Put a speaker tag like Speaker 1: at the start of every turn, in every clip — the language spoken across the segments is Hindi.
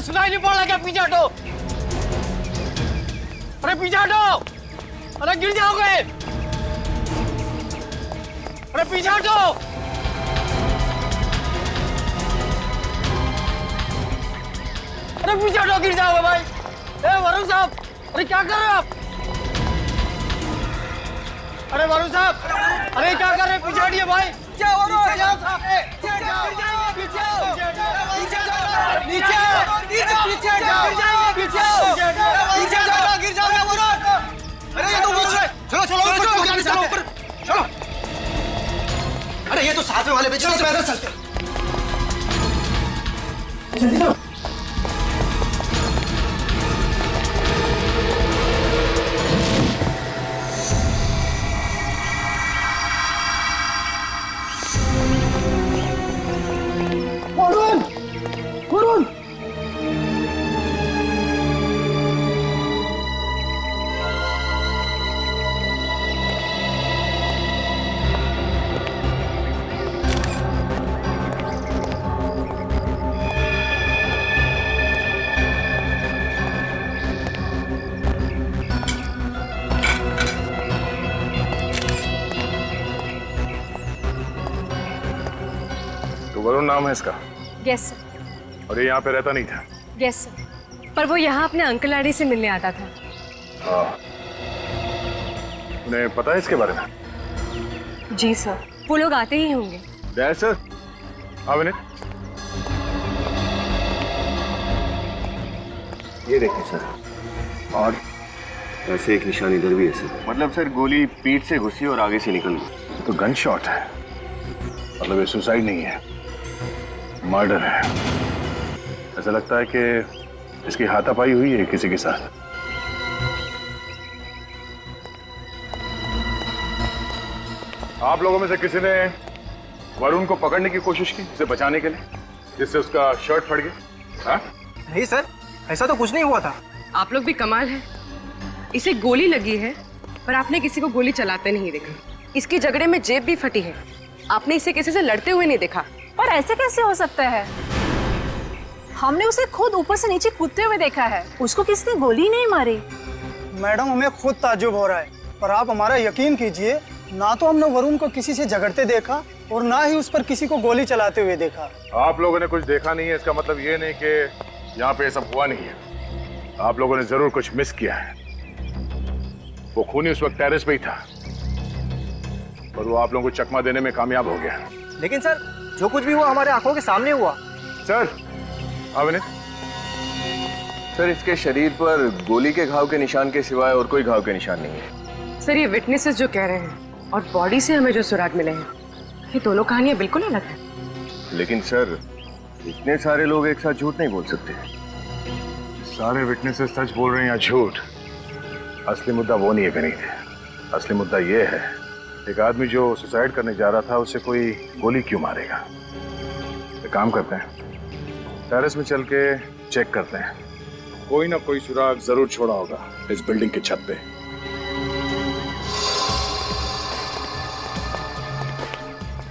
Speaker 1: सुनाई नहीं पड़ रहा क्या? पीछे हटो, अरे पीछे हटो, अरे गिर जाओगे, अरे पीछे हटो, अरे पीछे हटो, गिर जाओगे भाई। ए वरुण साहब, अरे क्या कर रहे हो आप? अरे वरुण साहब, अरे क्या कर रहे हैं? पीछे हटिए भाई। नीचे गिर जाओगे वरुण। अरे ये तो चलो चलो ऊपर चलो। अरे ये तो साथ में वाले पे, चलो पैदल चलते।
Speaker 2: वरुण नाम है इसका?
Speaker 3: Yes sir.
Speaker 2: और ये यहाँ पे रहता नहीं था?
Speaker 3: यस सर, पर वो यहाँ अपने अंकल आंटी से मिलने आता था।
Speaker 2: हाँ, उन्हें पता है इसके बारे में?
Speaker 3: जी सर, वो लोग आते ही होंगे।
Speaker 2: डैड सर, हाँ विनीत,
Speaker 4: ये देखिए सर, और ऐसे एक निशान इधर भी है सर। मतलब सर गोली पीठ से घुसी और आगे से निकल गई।
Speaker 2: तो गन शॉट है, मतलब ये सुसाइड नहीं है, मर्डर है। ऐसा लगता है कि इसकी हाथापाई हुई है किसी के साथ। आप लोगों में से किसी ने वरुण को पकड़ने की कोशिश की, उसे बचाने के लिए, जिससे उसका शर्ट फट गया? हाँ?
Speaker 1: नहीं सर, ऐसा तो कुछ नहीं हुआ था।
Speaker 5: आप लोग भी कमाल है, इसे गोली लगी है पर आपने किसी को गोली चलाते नहीं देखा। इसकी झगड़े में जेब भी फटी है, आपने इसे किसी से लड़ते हुए नहीं देखा।
Speaker 6: और ऐसे कैसे हो सकता है? हमने उसे खुद ऊपर से नीचे कूदते हुए देखा है, उसको किसी ने गोली नहीं मारी।
Speaker 7: मैडम, हमें खुद ताज्जुब हो रहा है, पर आप हमारा यकीन कीजिए, ना तो हमने वरुण को किसी से झगड़ते देखा और ना ही उस पर किसी को गोली चलाते हुए देखा।
Speaker 2: आप लोगों ने कुछ देखा नहीं है, इसका मतलब ये नहीं कि यहाँ पे सब हुआ नहीं है। आप लोगों ने जरूर कुछ मिस किया है। वो खूनी उस वक्त टेरेस पे ही था, पर वो आप लोगों को चकमा देने में कामयाब हो गया।
Speaker 1: लेकिन सर, जो कुछ भी हुआ हमारे आंखों के सामने हुआ।
Speaker 2: सर, हाँ विनीत?
Speaker 4: सर इसके शरीर पर गोली के घाव के निशान के सिवाय और कोई घाव के निशान नहीं है।
Speaker 5: सर ये विटनेसेस जो कह रहे हैं और बॉडी से हमें जो सुराग मिले हैं, ये दोनों कहानियां बिल्कुल अलग हैं।
Speaker 4: लेकिन सर इतने सारे लोग एक साथ झूठ नहीं बोल सकते।
Speaker 2: सारे विटनेसेस सच बोल रहे हैं या झूठ, असली मुद्दा वो नहीं है विनीत। असली मुद्दा ये है, एक आदमी जो सुसाइड करने जा रहा था, उसे कोई गोली क्यों मारेगा? एक काम करते हैं, टेरेस में चल के चेक करते हैं, कोई ना कोई सुराग जरूर छोड़ा होगा इस बिल्डिंग की छत पे।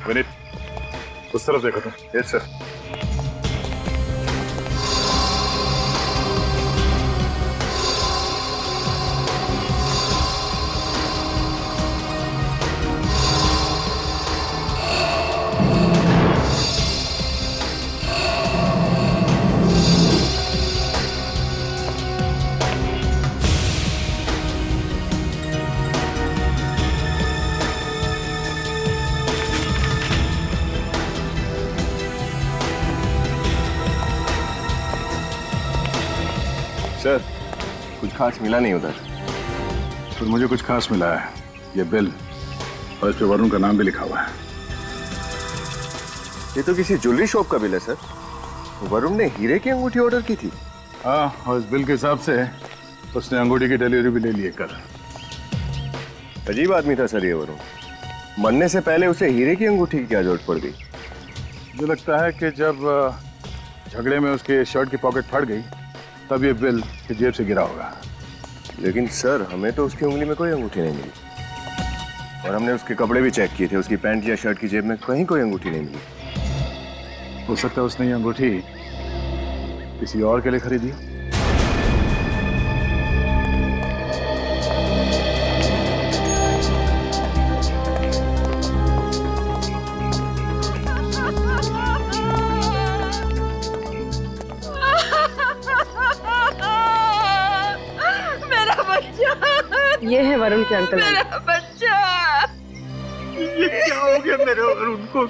Speaker 2: विनीत, उस तरफ देखो तुम। Yes sir.
Speaker 4: सर कुछ खास मिला नहीं उधर।
Speaker 2: तो मुझे कुछ खास मिला है, ये बिल, और इस पे वरुण का नाम भी लिखा हुआ है।
Speaker 4: ये तो किसी ज्वेलरी शॉप का बिल है सर। वरुण ने हीरे की अंगूठी ऑर्डर की थी।
Speaker 2: हाँ, और इस बिल के हिसाब से उसने अंगूठी की डिलीवरी भी ले ली कल।
Speaker 4: अजीब आदमी था सर ये वरुण। मरने से पहले उसे हीरे की अंगूठी की क्या जरूरत पड़ गई?
Speaker 2: मुझे लगता है कि जब झगड़े में उसके शर्ट की पॉकेट फट गई, तब ये बिल की जेब से गिरा होगा।
Speaker 4: लेकिन सर हमें तो उसकी उंगली में कोई अंगूठी नहीं मिली, और हमने उसके कपड़े भी चेक किए थे, उसकी पैंट या शर्ट की जेब में कहीं कोई अंगूठी नहीं मिली।
Speaker 2: हो सकता है उसने ये अंगूठी किसी और के लिए खरीदी हो?
Speaker 5: मेरा बच्चा,
Speaker 3: ये है वरुण के अंकल।
Speaker 5: मेरा बच्चा।
Speaker 7: ये क्या हो गया मेरे वरुण को?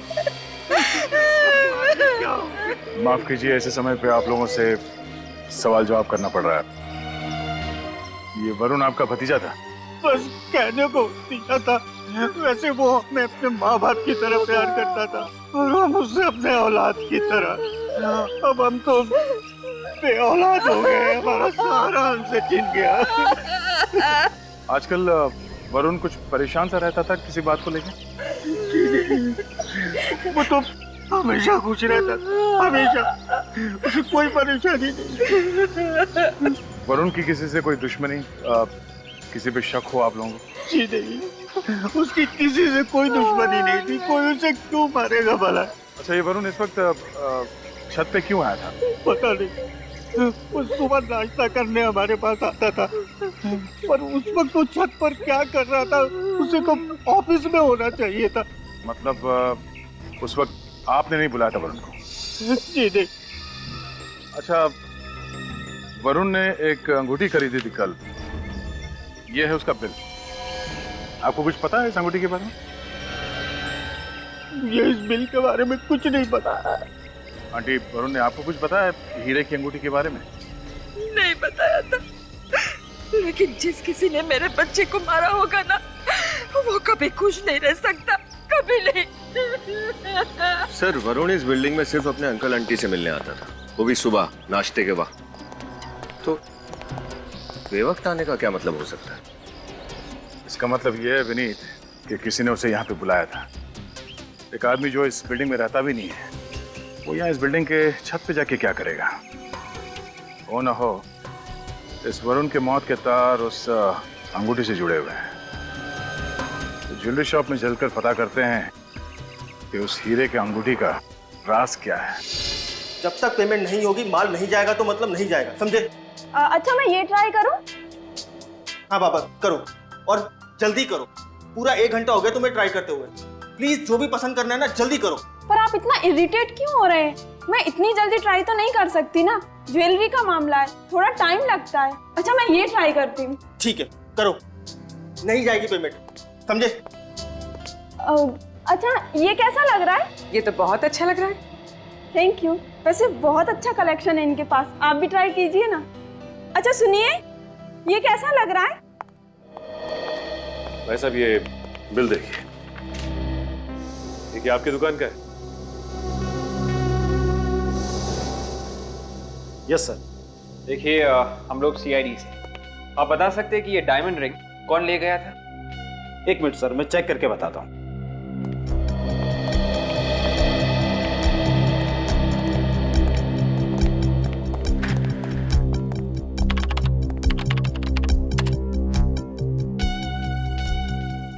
Speaker 2: माफ कीजिए, ऐसे समय पे आप लोगों से सवाल जवाब करना पड़ रहा है। ये वरुण आपका भतीजा था?
Speaker 7: बस कहने को भतीजा था, वैसे वो हमें अपने माँ बाप की तरह प्यार करता था और हम उससे अपने औलाद की तरह। अब हम तो बे औलाद हो गए, हमारा सारा हमसे छिन गया।
Speaker 2: आजकल वरुण कुछ परेशान सा रहता था किसी बात को लेकर?
Speaker 7: वो तो हमेशा खुश रहता था, हमेशा, उसे कोई परेशानी नहीं।
Speaker 2: वरुण की किसी से कोई दुश्मनी, किसी पे शक हो आप लोगों को?
Speaker 7: जी नहीं, उसकी किसी से कोई दुश्मनी नहीं थी, कोई उसे क्यों मारेगा भला?
Speaker 2: अच्छा, ये वरुण इस वक्त छत पे क्यों आया था?
Speaker 7: पता नहीं, वो सुबह नाश्ता करने हमारे पास आता था, पर उस वक्त वो छत पर क्या कर रहा था, उसे तो ऑफिस में होना चाहिए था।
Speaker 2: मतलब उस वक्त आपने नहीं बुलाया था वरुण को?
Speaker 7: जी नहीं।
Speaker 2: अच्छा, वरुण ने एक अंगूठी खरीदी थी कल, ये है उसका बिल। आपको कुछ पता है इस अंगूठी के बारे में?
Speaker 7: ये इस बिल के बारे में कुछ नहीं पता।
Speaker 2: आंटी, वरुण ने आपको कुछ बताया हीरे की अंगूठी के बारे में?
Speaker 5: नहीं बताया था, लेकिन जिस किसी ने मेरे बच्चे को मारा होगा ना, वो कभी खुश नहीं रह सकता, कभी नहीं।
Speaker 4: सर, वरुण इस बिल्डिंग में सिर्फ अपने अंकल आंटी से मिलने आता था, वो भी सुबह नाश्ते के वक्त। तो बेवक्त आने का क्या मतलब हो सकता है?
Speaker 2: इसका मतलब यह है विनीत कि किसी ने उसे यहाँ पे बुलाया था। एक आदमी जो इस बिल्डिंग में रहता भी नहीं है, वो यहाँ इस बिल्डिंग के छत पे जाके क्या करेगा? हो ना हो, इस वरुण के मौत के तार उस अंगूठी से जुड़े हुए हैं। तो ज्वेलरी शॉप में चलकर पता करते हैं कि उस हीरे के अंगूठी का राज क्या है।
Speaker 1: जब तक पेमेंट नहीं होगी, माल नहीं जाएगा तो मतलब नहीं जाएगा, समझे?
Speaker 6: अच्छा, मैं ये ट्राई करूं?
Speaker 1: हाँ बाबा, करो और जल्दी करो। पूरा 1 घंटा हो गया तुम्हें ट्राई करते हुए। प्लीज जो भी पसंद करना है ना, जल्दी करो।
Speaker 8: पर आप इतना इरिटेट क्यों हो रहे हैं? मैं इतनी जल्दी ट्राई तो नहीं कर सकती ना, ज्वेलरी का मामला है, थोड़ा टाइम लगता है। अच्छा, मैं ये ट्राई करती हूँ।
Speaker 1: ठीक है, करो। नहीं जाएगी पेमेंट, समझे?
Speaker 8: अच्छा, ये कैसा लग रहा है?
Speaker 5: ये तो बहुत अच्छा लग रहा है।
Speaker 8: Thank you. वैसे बहुत अच्छा कलेक्शन है इनके पास, आप भी ट्राई कीजिए ना। अच्छा सुनिए, ये कैसा लग रहा है?
Speaker 9: भाई साहब, ये बिल देखिए। ये आपकी दुकान का है?
Speaker 10: Yes sir.
Speaker 11: देखिए, हम लोग CID से। आप बता सकते हैं कि ये डायमंड रिंग कौन ले गया था?
Speaker 10: 1 मिनट सर, मैं चेक करके बताता हूँ।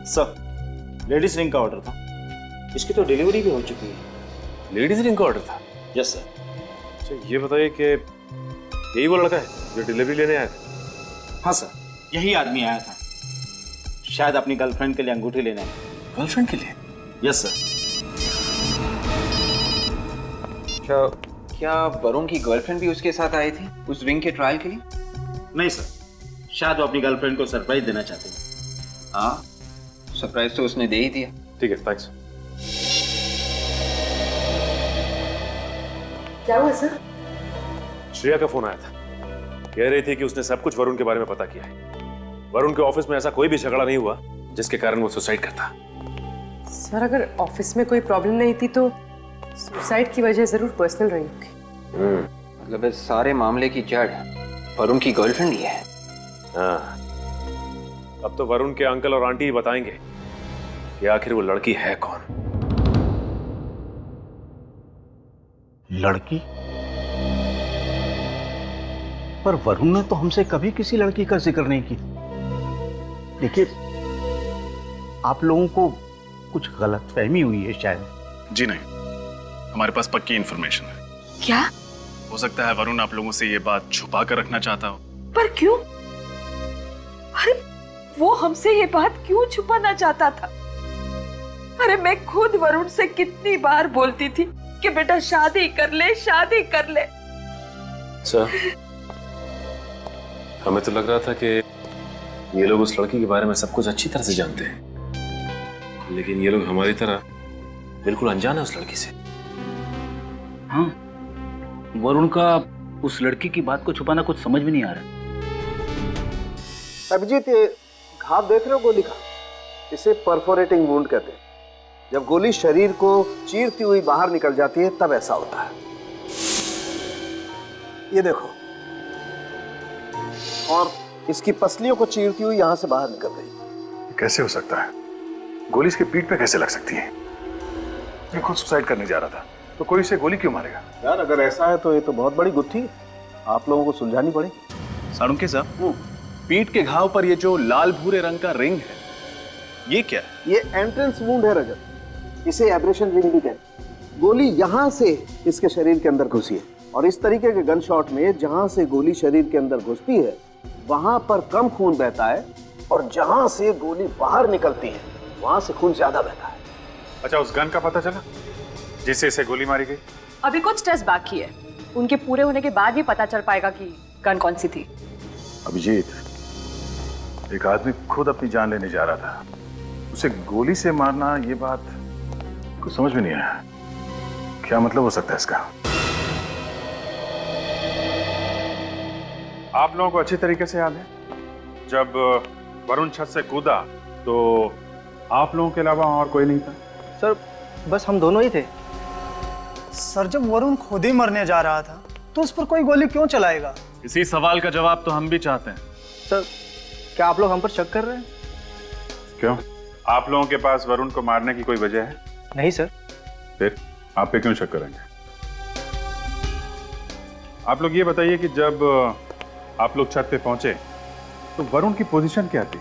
Speaker 10: सर, लेडीज रिंग का ऑर्डर था, इसकी तो डिलीवरी भी हो चुकी है।
Speaker 9: लेडीज रिंग का ऑर्डर था?
Speaker 10: Yes sir.
Speaker 9: अच्छा, ये बताइए कि यही वो लड़का है जो डिलीवरी लेने आया था?
Speaker 10: हाँ सर, यही आदमी आया था, शायद अपनी गर्लफ्रेंड के लिए अंगूठी लेने आया।
Speaker 9: गर्लफ्रेंड के लिए?
Speaker 10: Yes sir.
Speaker 11: अच्छा, क्या वरुण की गर्लफ्रेंड भी उसके साथ आई थी उस रिंग के ट्रायल के लिए?
Speaker 10: नहीं सर, शायद वो अपनी गर्लफ्रेंड को सरप्राइज देना चाहते हैं।
Speaker 11: हाँ, सरप्राइज तो उसने दे ही दिया।
Speaker 9: ठीक है, थैंक्स।
Speaker 5: क्या हुआ सर?
Speaker 9: श्रेया का फोन आया था, कह रही थी कि उसने सब कुछ वरुण के बारे में पता किया है। वरुण के ऑफिस में ऐसा कोई भी झगड़ा नहीं हुआ जिसके कारण वो सुसाइड करता।
Speaker 5: सर, अगर ऑफिस में कोई प्रॉब्लम नहीं थी तो सुसाइड की वजह जरूर पर्सनल रही होगी।
Speaker 11: मतलब इस सारे मामले की जड़ वरुण की गर्लफ्रेंड ही है।
Speaker 9: हाँ, अब तो वरुण के अंकल और आंटी ही बताएंगे कि आखिर वो लड़की है कौन।
Speaker 10: लड़की? पर वरुण ने तो हमसे कभी किसी लड़की का जिक्र नहीं की। देखिए, आप लोगों को कुछ गलतफहमी हुई है शायद।
Speaker 2: जी नहीं, हमारे पास पक्की इंफॉर्मेशन है।
Speaker 8: क्या?
Speaker 9: हो सकता है वरुण आप लोगों से ये बात छुपा कर रखना चाहता हो।
Speaker 8: पर क्यों? अरे वो हमसे ये बात क्यों छुपाना चाहता था? अरे मैं खुद वरुण से कितनी बार बोलती थी कि बेटा शादी कर ले, शादी कर ले।
Speaker 9: सर, हमें तो लग रहा था कि ये लोग उस लड़की के बारे में सब कुछ अच्छी तरह से जानते हैं, लेकिन ये लोग हमारी तरह बिल्कुल अनजान है उस लड़की से।
Speaker 10: हाँ, वरुण का उस लड़की की बात को छुपाना कुछ समझ में नहीं आ रहा।
Speaker 1: अभिजीत, ये घाव देख रहे हो गोली का? इसे परफोरेटिंग वुंड कहते हैं। जब गोली शरीर को चीरती हुई बाहर निकल जाती है तब ऐसा होता है। ये देखो, और इसकी पसलियों को चीरती हुई यहां से बाहर निकल गई।
Speaker 2: कैसे हो सकता है? गोली इसके पीठ पे कैसे लग सकती है? ये खुद सुसाइड करने जा रहा था, तो कोई इसे गोली क्यों मारेगा?
Speaker 1: यार अगर ऐसा है तो ये तो बहुत बड़ी गुत्थी है, आप लोगों को सुलझानी पड़ेगी।
Speaker 9: साळुंखे साहब, पीठ के घाव पर ये जो लाल भूरे रंग का रिंग है, ये क्या है?
Speaker 1: ये एंट्रेंस वुंड है रजत, इसे एब्रेशन रिंग भी कहते हैं। गोली यहां से इसके शरीर के अंदर घुसी है, और इस तरीके के गन शॉट में जहां से गोली शरीर के अंदर घुसती है वहां पर कम खून बहता है, और जहां से गोली बाहर निकलती है वहां से खून ज्यादा बहता है।
Speaker 9: अच्छा, उस गन का पता चला जिससे इसे गोली मारी गई?
Speaker 5: अभी कुछ टेस्ट बाकी है, उनके पूरे होने के बाद ही पता चल पाएगा कि गन कौन सी थी।
Speaker 2: अभिजीत, एक आदमी खुद अपनी जान लेने जा रहा था, उसे गोली से मारना, ये बात कुछ समझ में नहीं आया। क्या मतलब हो सकता है इसका?
Speaker 9: आप लोगों को अच्छी तरीके से याद है जब वरुण छत से कूदा तो आप लोगों के अलावा और कोई नहीं था?
Speaker 12: सर, बस हम दोनों ही थे। सर, जब वरुण खुद ही मरने जा रहा था तो उस पर कोई गोली क्यों चलाएगा?
Speaker 9: इसी सवाल का जवाब तो हम भी चाहते हैं।
Speaker 12: सर, क्या आप लोग हम पर शक कर रहे हैं?
Speaker 9: क्यों? आप लोगों के पास वरुण को मारने की कोई वजह है?
Speaker 12: नहीं सर।
Speaker 9: फिर आप पे क्यों शक करेंगे? आप लोग ये बताइए कि जब आप लोग छत पे पहुंचे तो वरुण की पोजीशन क्या थी?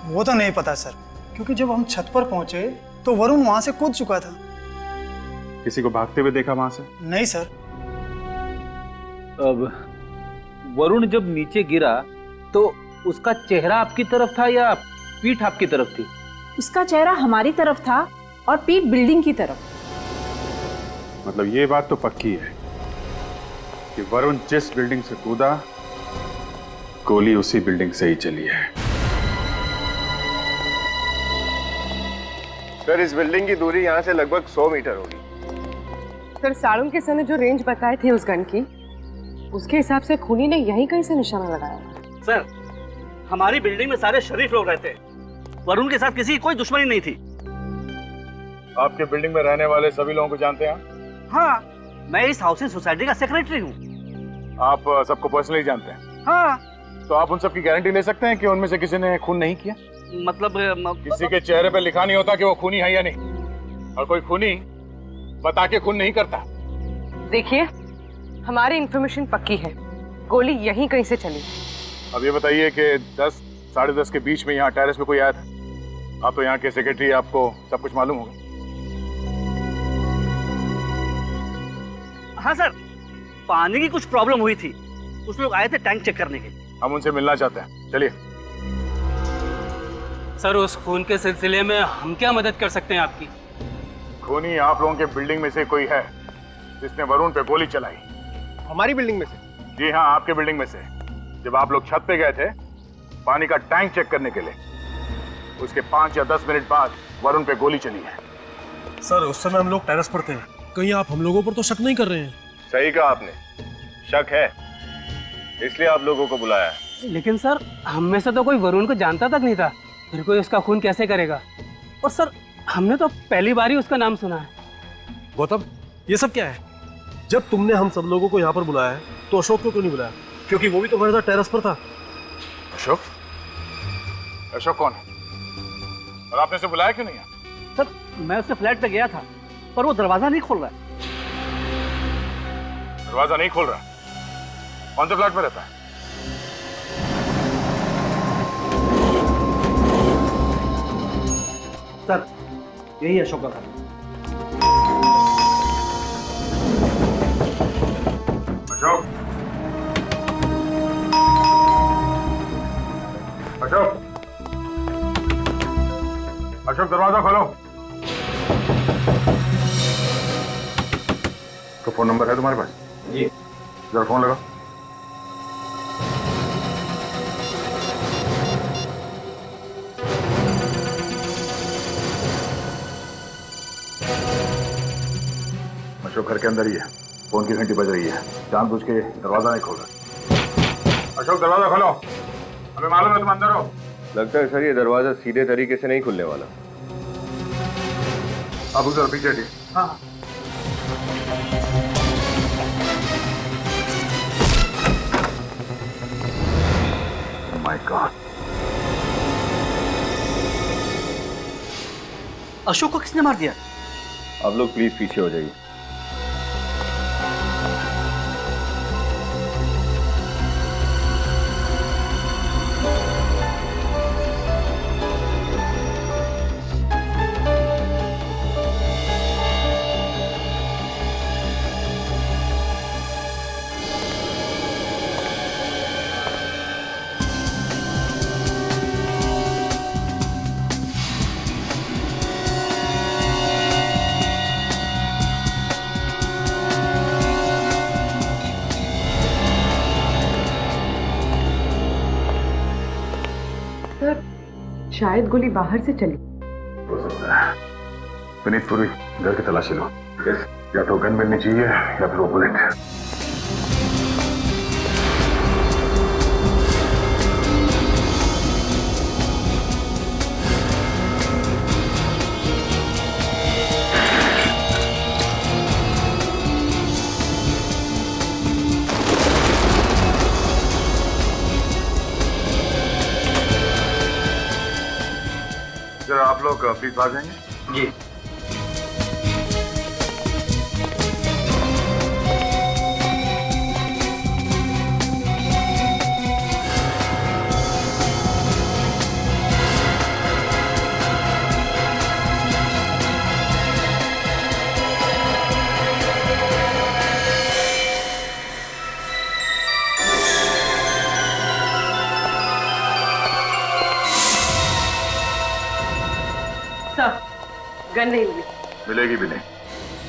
Speaker 12: वो तो नहीं पता सर, क्योंकि जब हम छत पर पहुंचे तो वरुण वहां से कूद चुका था।
Speaker 9: किसी को भागते हुए देखा वहां से?
Speaker 12: नहीं सर।
Speaker 10: अब वरुण जब नीचे गिरा तो उसका चेहरा आपकी तरफ था या पीठ आपकी तरफ थी?
Speaker 6: उसका चेहरा हमारी तरफ था और पीठ बिल्डिंग की तरफ।
Speaker 9: मतलब ये बात तो पक्की है कि वरुण जिस बिल्डिंग से कूदा, गोली उसी बिल्डिंग से ही चली है।
Speaker 4: सर, इस बिल्डिंग की दूरी यहाँ से लगभग 100 मीटर होगी।
Speaker 5: सर, साळुंखे सर ने जो रेंज बताए थे उस गन की, उसके हिसाब से खूनी ने यहीं कहीं से निशाना लगाया।
Speaker 10: सर, हमारी बिल्डिंग में सारे शरीफ लोग रहते हैं, वरुण के साथ किसी की कोई दुश्मनी नहीं थी।
Speaker 2: आपके बिल्डिंग में रहने वाले सभी लोगों को जानते हैं?
Speaker 10: हाँ, मैं इस हाउसिंग सोसाइटी का सेक्रेटरी हूँ।
Speaker 2: आप सबको पर्सनली जानते हैं?
Speaker 10: हाँ।
Speaker 2: तो आप उन सब की गारंटी ले सकते हैं कि उनमें से किसी ने खून नहीं किया?
Speaker 10: मतलब
Speaker 2: किसी के चेहरे पे लिखा नहीं होता कि वो खूनी है या नहीं, और कोई खूनी बता के खून नहीं करता।
Speaker 5: देखिए, हमारी इंफॉर्मेशन पक्की है, गोली यहीं कहीं से चली।
Speaker 2: अब ये बताइए कि 10 साढ़े 10 के बीच में यहाँ टेरेस पे कोई आया था? आप तो यहाँ के सेक्रेटरी, आपको सब कुछ मालूम होगा।
Speaker 10: हाँ सर, पानी की कुछ प्रॉब्लम हुई थी, कुछ लोग आए थे टैंक चेक करने के।
Speaker 2: हम उनसे मिलना चाहते हैं, चलिए।
Speaker 13: सर, उस खून के सिलसिले में हम क्या मदद कर सकते हैं आपकी?
Speaker 2: खूनी आप लोगों के बिल्डिंग में से कोई है जिसने वरुण पे गोली चलाई।
Speaker 12: हमारी बिल्डिंग में से?
Speaker 2: जी हाँ, आपके बिल्डिंग में से। जब आप लोग छत पे गए थे पानी का टैंक चेक करने के लिए, उसके 5 या 10 मिनट बाद वरुण पे गोली चली है।
Speaker 14: सर, उस समय हम लोग टेरेस पर थे। कहीं आप हम लोगों पर तो शक नहीं कर रहे हैं?
Speaker 4: सही कहा आपने, शक है, इसलिए आप लोगों को बुलाया है।
Speaker 13: लेकिन सर, हम में से तो कोई वरुण को जानता तक नहीं था, फिर कोई उसका खून कैसे करेगा? और सर, हमने तो पहली बार ही उसका नाम सुना है।
Speaker 14: गौतम, ये सब क्या है? जब तुमने हम सब लोगों को यहाँ पर बुलाया है तो अशोक को क्यों नहीं बुलाया? क्योंकि वो भी तो हमारे साथ टेरेस पर था।
Speaker 2: अशोक? अशोक कौन है? और आपने उसे बुलाया क्यों नहीं है?
Speaker 10: सर, मैं उससे फ्लैट पे गया था पर वो दरवाजा नहीं खोल रहा है।
Speaker 2: दरवाजा नहीं खोल रहा? कौन से फ्लैट में रहता है?
Speaker 10: सर, यही अशोक का घर।
Speaker 9: अशोक दरवाजा खोलो। तो फोन नंबर है तुम्हारे पास?
Speaker 11: जी।
Speaker 9: जरा फोन लगाओ। अशोक घर के अंदर ही है। फोन की घंटी बज रही है। जानबूझ के दरवाजा नहीं खोल रहा। अशोक दरवाजा खोलो, हमें मालूम है तुम अंदर हो।
Speaker 4: लगता है सर ये दरवाजा सीधे तरीके से नहीं खुलने वाला।
Speaker 9: अब उधर पीछे हटिए। हाँ। My God.
Speaker 10: अशोक को किसने मार दिया?
Speaker 4: आप लोग प्लीज पीछे हो जाइए।
Speaker 5: शायद गोली बाहर से चली।
Speaker 9: हो सकता है। विनीत पूरी घर की तलाशी लो। या तो गन मिलनी चाहिए या फिर वो बुलेट। जरा आप लोग प्लीज आ जाएंगे।
Speaker 11: जी।
Speaker 5: सर, गन नहीं मिली।
Speaker 9: मिलेगी भी नहीं।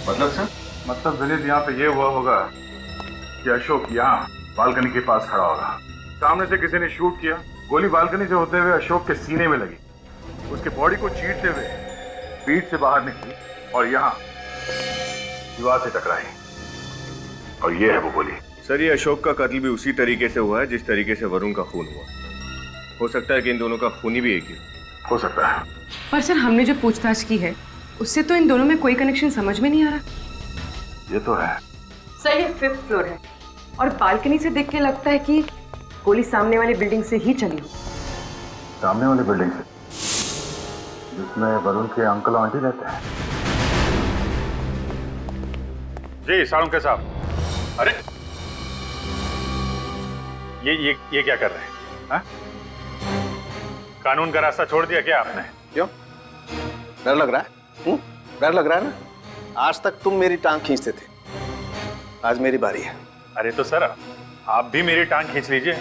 Speaker 4: मतलब सर?
Speaker 9: मतलब विनीत यहाँ पे ये हुआ होगा कि अशोक यहाँ बालकनी के पास खड़ा होगा। सामने से किसी ने शूट किया। गोली बालकनी से होते हुए अशोक के सीने में लगी। उसके बॉडी को चीरते हुए पीठ से बाहर निकली और यहाँ दीवार से टकराई। और ये है वो गोली।
Speaker 4: सर ये अशोक का कत्ल भी उसी तरीके से हुआ है जिस तरीके से वरुण का खून हुआ। हो सकता है कि इन दोनों का खूनी भी एक ही
Speaker 9: हो सकता है।
Speaker 5: पर सर हमने जो पूछताछ की है उससे तो इन दोनों में कोई कनेक्शन समझ में नहीं आ रहा।
Speaker 9: ये तो है।
Speaker 5: सर ये 5th फ्लोर है और बालकनी से देख के लगता है कि गोली सामने वाली बिल्डिंग से ही चली हो।
Speaker 9: सामने वाली बिल्डिंग से जिसमें वरुण के अंकल आंटी रहते हैं। जी साळुंके साहब। अरे ये क्या कर रहे हैं? हा? कानून का रास्ता छोड़ दिया क्या आपने?
Speaker 1: क्यों? डर लग रहा है? डर लग रहा है ना? आज तक तुम मेरी टांग खींचते थे, आज मेरी बारी है।
Speaker 9: अरे तो सर आप भी मेरी टांग खींच लीजिए।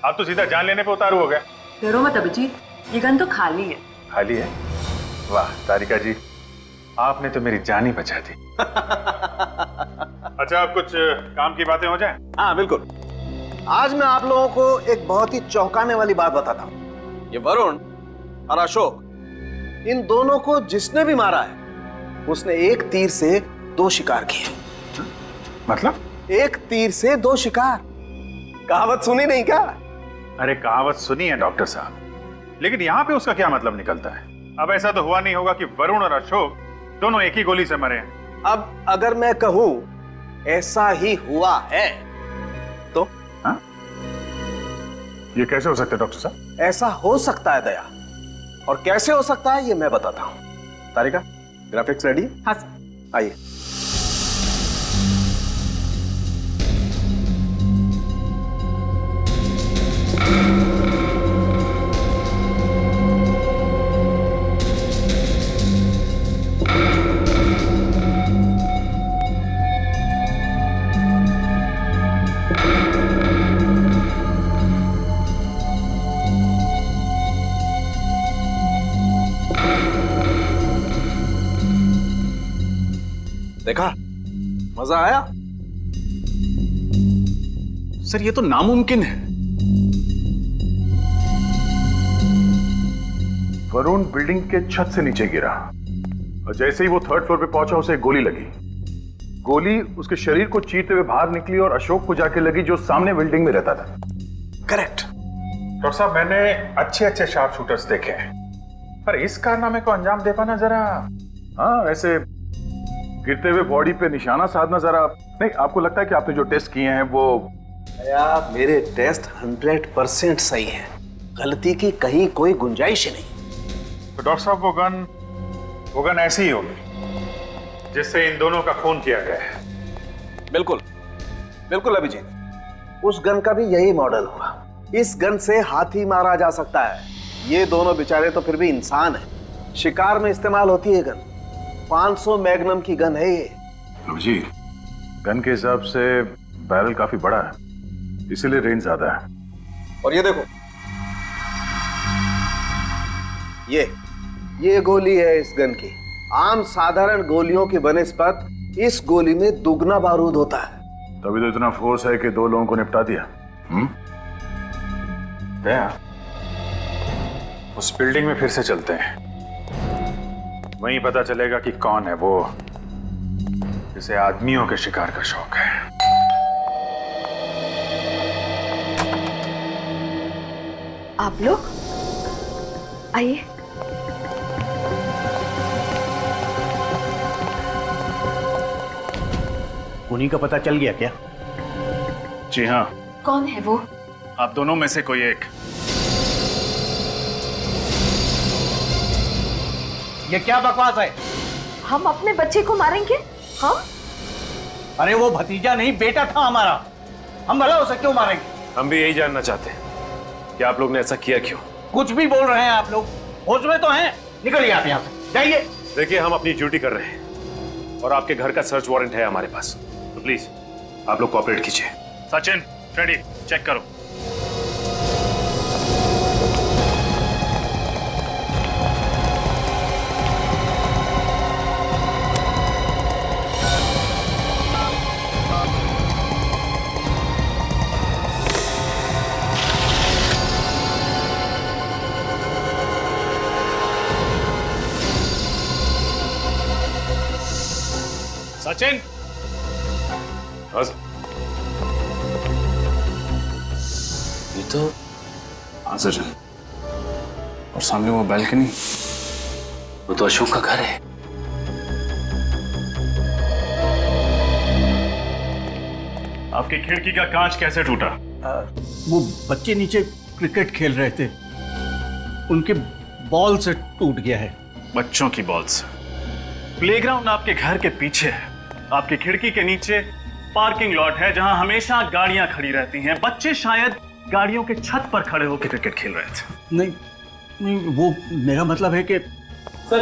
Speaker 9: आप तो सीधा जान लेने पे उतारू हो गए।
Speaker 5: डरो मत अभिजीत, ये गन तो खाली है।
Speaker 9: खाली है? वाह तारिका जी, आपने तो मेरी जान ही बचा दी। अच्छा अब कुछ काम की बातें हो जाएं?
Speaker 1: हाँ बिल्कुल। आज मैं आप लोगों को एक बहुत ही चौंकाने वाली बात बताता हूँ। ये वरुण और अशोक, इन दोनों को जिसने भी मारा है उसने एक तीर से 2 शिकार किए।
Speaker 9: मतलब?
Speaker 1: एक तीर से 2 शिकार। कहावत सुनी नहीं क्या?
Speaker 9: अरे कहावत सुनी है डॉक्टर साहब, लेकिन यहाँ पे उसका क्या मतलब निकलता है? अब ऐसा तो हुआ नहीं होगा कि वरुण और अशोक दोनों एक ही गोली से मरे हैं।
Speaker 1: अब अगर मैं कहूं ऐसा ही हुआ है तो?
Speaker 9: हाँ? ये कैसे हो सकता है डॉक्टर साहब?
Speaker 1: ऐसा हो सकता है दया, और कैसे हो सकता है ये मैं बताता हूं। तारिका, ग्राफिक्स रेडी?
Speaker 5: हाँ सर।
Speaker 1: आइए।
Speaker 10: देखा, मजा आया? सर ये तो नामुमकिन है।
Speaker 9: वरुण बिल्डिंग के छत से नीचे गिरा और जैसे ही वो थर्ड फ्लोर पे पहुंचा उसे एक गोली लगी। गोली उसके शरीर को चीरते हुए बाहर निकली और अशोक को जाके लगी जो सामने बिल्डिंग में रहता था।
Speaker 10: करेक्ट।
Speaker 9: डॉक्टर साहब, मैंने अच्छे अच्छे शार्प शूटर्स देखे हैं, पर इस कारनामे को अंजाम दे पाना जरा, हाँ ऐसे गिरते हुए बॉडी पे निशाना साधना जरा नहीं। आपको लगता है कि आपने जो टेस्ट किए हैं वो?
Speaker 1: यार मेरे टेस्ट 100% सही है, गलती की कहीं कोई गुंजाइश ही नहीं।
Speaker 9: तो डॉक्टर साहब वो गन ऐसी ही होगी जिससे इन दोनों का खून किया गया है।
Speaker 1: बिल्कुल बिल्कुल अभिजीत, उस गन का भी यही मॉडल होगा। इस गन से हाथी मारा जा सकता है। ये दोनों बेचारे तो फिर भी इंसान हैं। शिकार में इस्तेमाल होती है गन। 500 मैग्नम की गन है ये।
Speaker 9: अभिजीत, गन के हिसाब से बैरल काफी बड़ा है, इसीलिए रेंज ज्यादा है।
Speaker 1: और ये देखो, ये गोली है इस गन की। आम साधारण गोलियों की बनिस्बत इस गोली में दुगना बारूद होता है।
Speaker 9: तभी तो इतना फोर्स है कि 2 लोगों को निपटा दिया। दया, उस बिल्डिंग में फिर से चलते हैं, वहीं पता चलेगा कि कौन है वो जिसे आदमियों के शिकार का शौक है।
Speaker 8: आप लोग आइए।
Speaker 10: उन्हीं का पता चल गया क्या?
Speaker 9: जी हाँ।
Speaker 8: कौन है वो?
Speaker 9: आप दोनों में से कोई एक।
Speaker 10: ये क्या बकवास है?
Speaker 8: हम अपने बच्चे को मारेंगे? हम?
Speaker 10: अरे वो भतीजा नहीं, बेटा था हमारा। हम भला उसे क्यों मारेंगे?
Speaker 2: हम भी यही जानना चाहते हैं कि आप लोग ने ऐसा किया क्यों।
Speaker 10: कुछ भी बोल रहे हैं आप लोग, होश में तो हैं? निकलिए आप यहाँ से, जाइए।
Speaker 2: देखिए, हम अपनी ड्यूटी कर रहे हैं और आपके घर का सर्च वारंट है हमारे पास, तो प्लीज आप लोग कोऑपरेट कीजिए।
Speaker 9: सचिन, फ्रेडी, चेक करो।
Speaker 2: सचिन,
Speaker 15: ये तो हाँ सचिन, और सामने वो बैल्कनी, वो तो अशोक का घर है।
Speaker 9: आपकी खिड़की का कांच कैसे टूटा?
Speaker 10: वो बच्चे नीचे क्रिकेट खेल रहे थे, उनके बॉल से टूट गया है।
Speaker 9: बच्चों की बॉल से? प्लेग्राउंड आपके घर के पीछे है, आपकी खिड़की के नीचे पार्किंग लॉट है जहां हमेशा गाड़ियां खड़ी रहती हैं। बच्चे शायद गाड़ियों के छत पर खड़े होकर क्रिकेट खेल रहे थे।
Speaker 10: नहीं नहीं, वो मेरा मतलब है कि
Speaker 13: सर,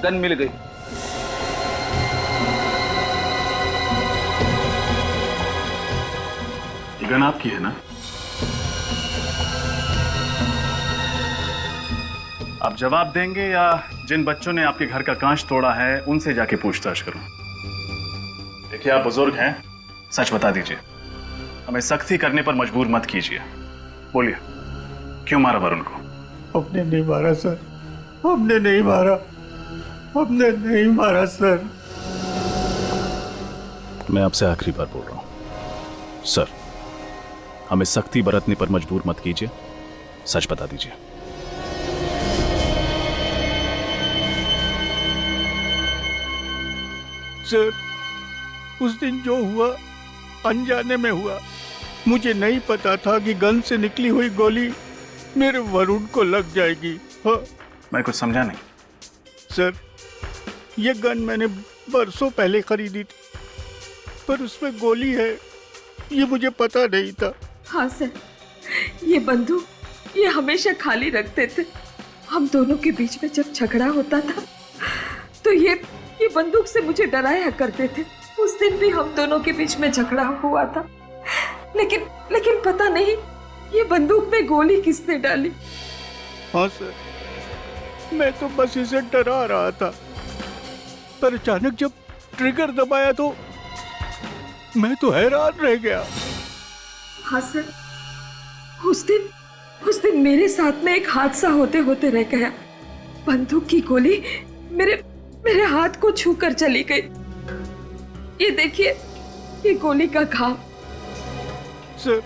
Speaker 13: गन मिल गई।
Speaker 9: ये गन आपकी है ना? आप जवाब देंगे या जिन बच्चों ने आपके घर का कांच तोड़ा है उनसे जाके पूछताछ करूं? देखिए, आप बुजुर्ग हैं, सच बता दीजिए, हमें सख्ती करने पर मजबूर मत कीजिए। बोलिए, क्यों मारा वरुण को?
Speaker 7: हमने नहीं मारा सर, हमने नहीं मारा, हमने नहीं मारा सर।
Speaker 15: मैं आपसे आखिरी बार बोल रहा हूं सर, हमें सख्ती बरतने पर मजबूर मत कीजिए, सच बता दीजिए।
Speaker 7: सर, उस दिन जो हुआ अनजाने में हुआ। मुझे नहीं पता था कि गन से निकली हुई गोली मेरे वरुण को लग जाएगी। हाँ।
Speaker 9: मैं कुछ समझा नहीं।
Speaker 7: सर, ये गन मैंने बरसों पहले खरीदी थी, पर उसमें गोली है ये मुझे पता नहीं था।
Speaker 8: हाँ सर, ये बंदूक ये हमेशा खाली रखते थे। हम दोनों के बीच में जब झगड़ा होता था तो ये बंदूक से मुझे डराया करते थे। उस दिन भी हम दोनों के बीच में झगड़ा हुआ था, लेकिन पता नहीं ये बंदूक में गोली किसने डाली।
Speaker 7: हाँ सर, मैं तो बस इसे डरा रहा था। पर अचानक जब ट्रिगर दबाया तो मैं तो हैरान रह गया।
Speaker 8: हाँ सर, उस दिन मेरे साथ में एक हादसा होते होते रह गया। बंदूक की गोली मेरे हाथ को छू कर चली गई। ये देखिए, ये गोली का घाव।
Speaker 7: सर,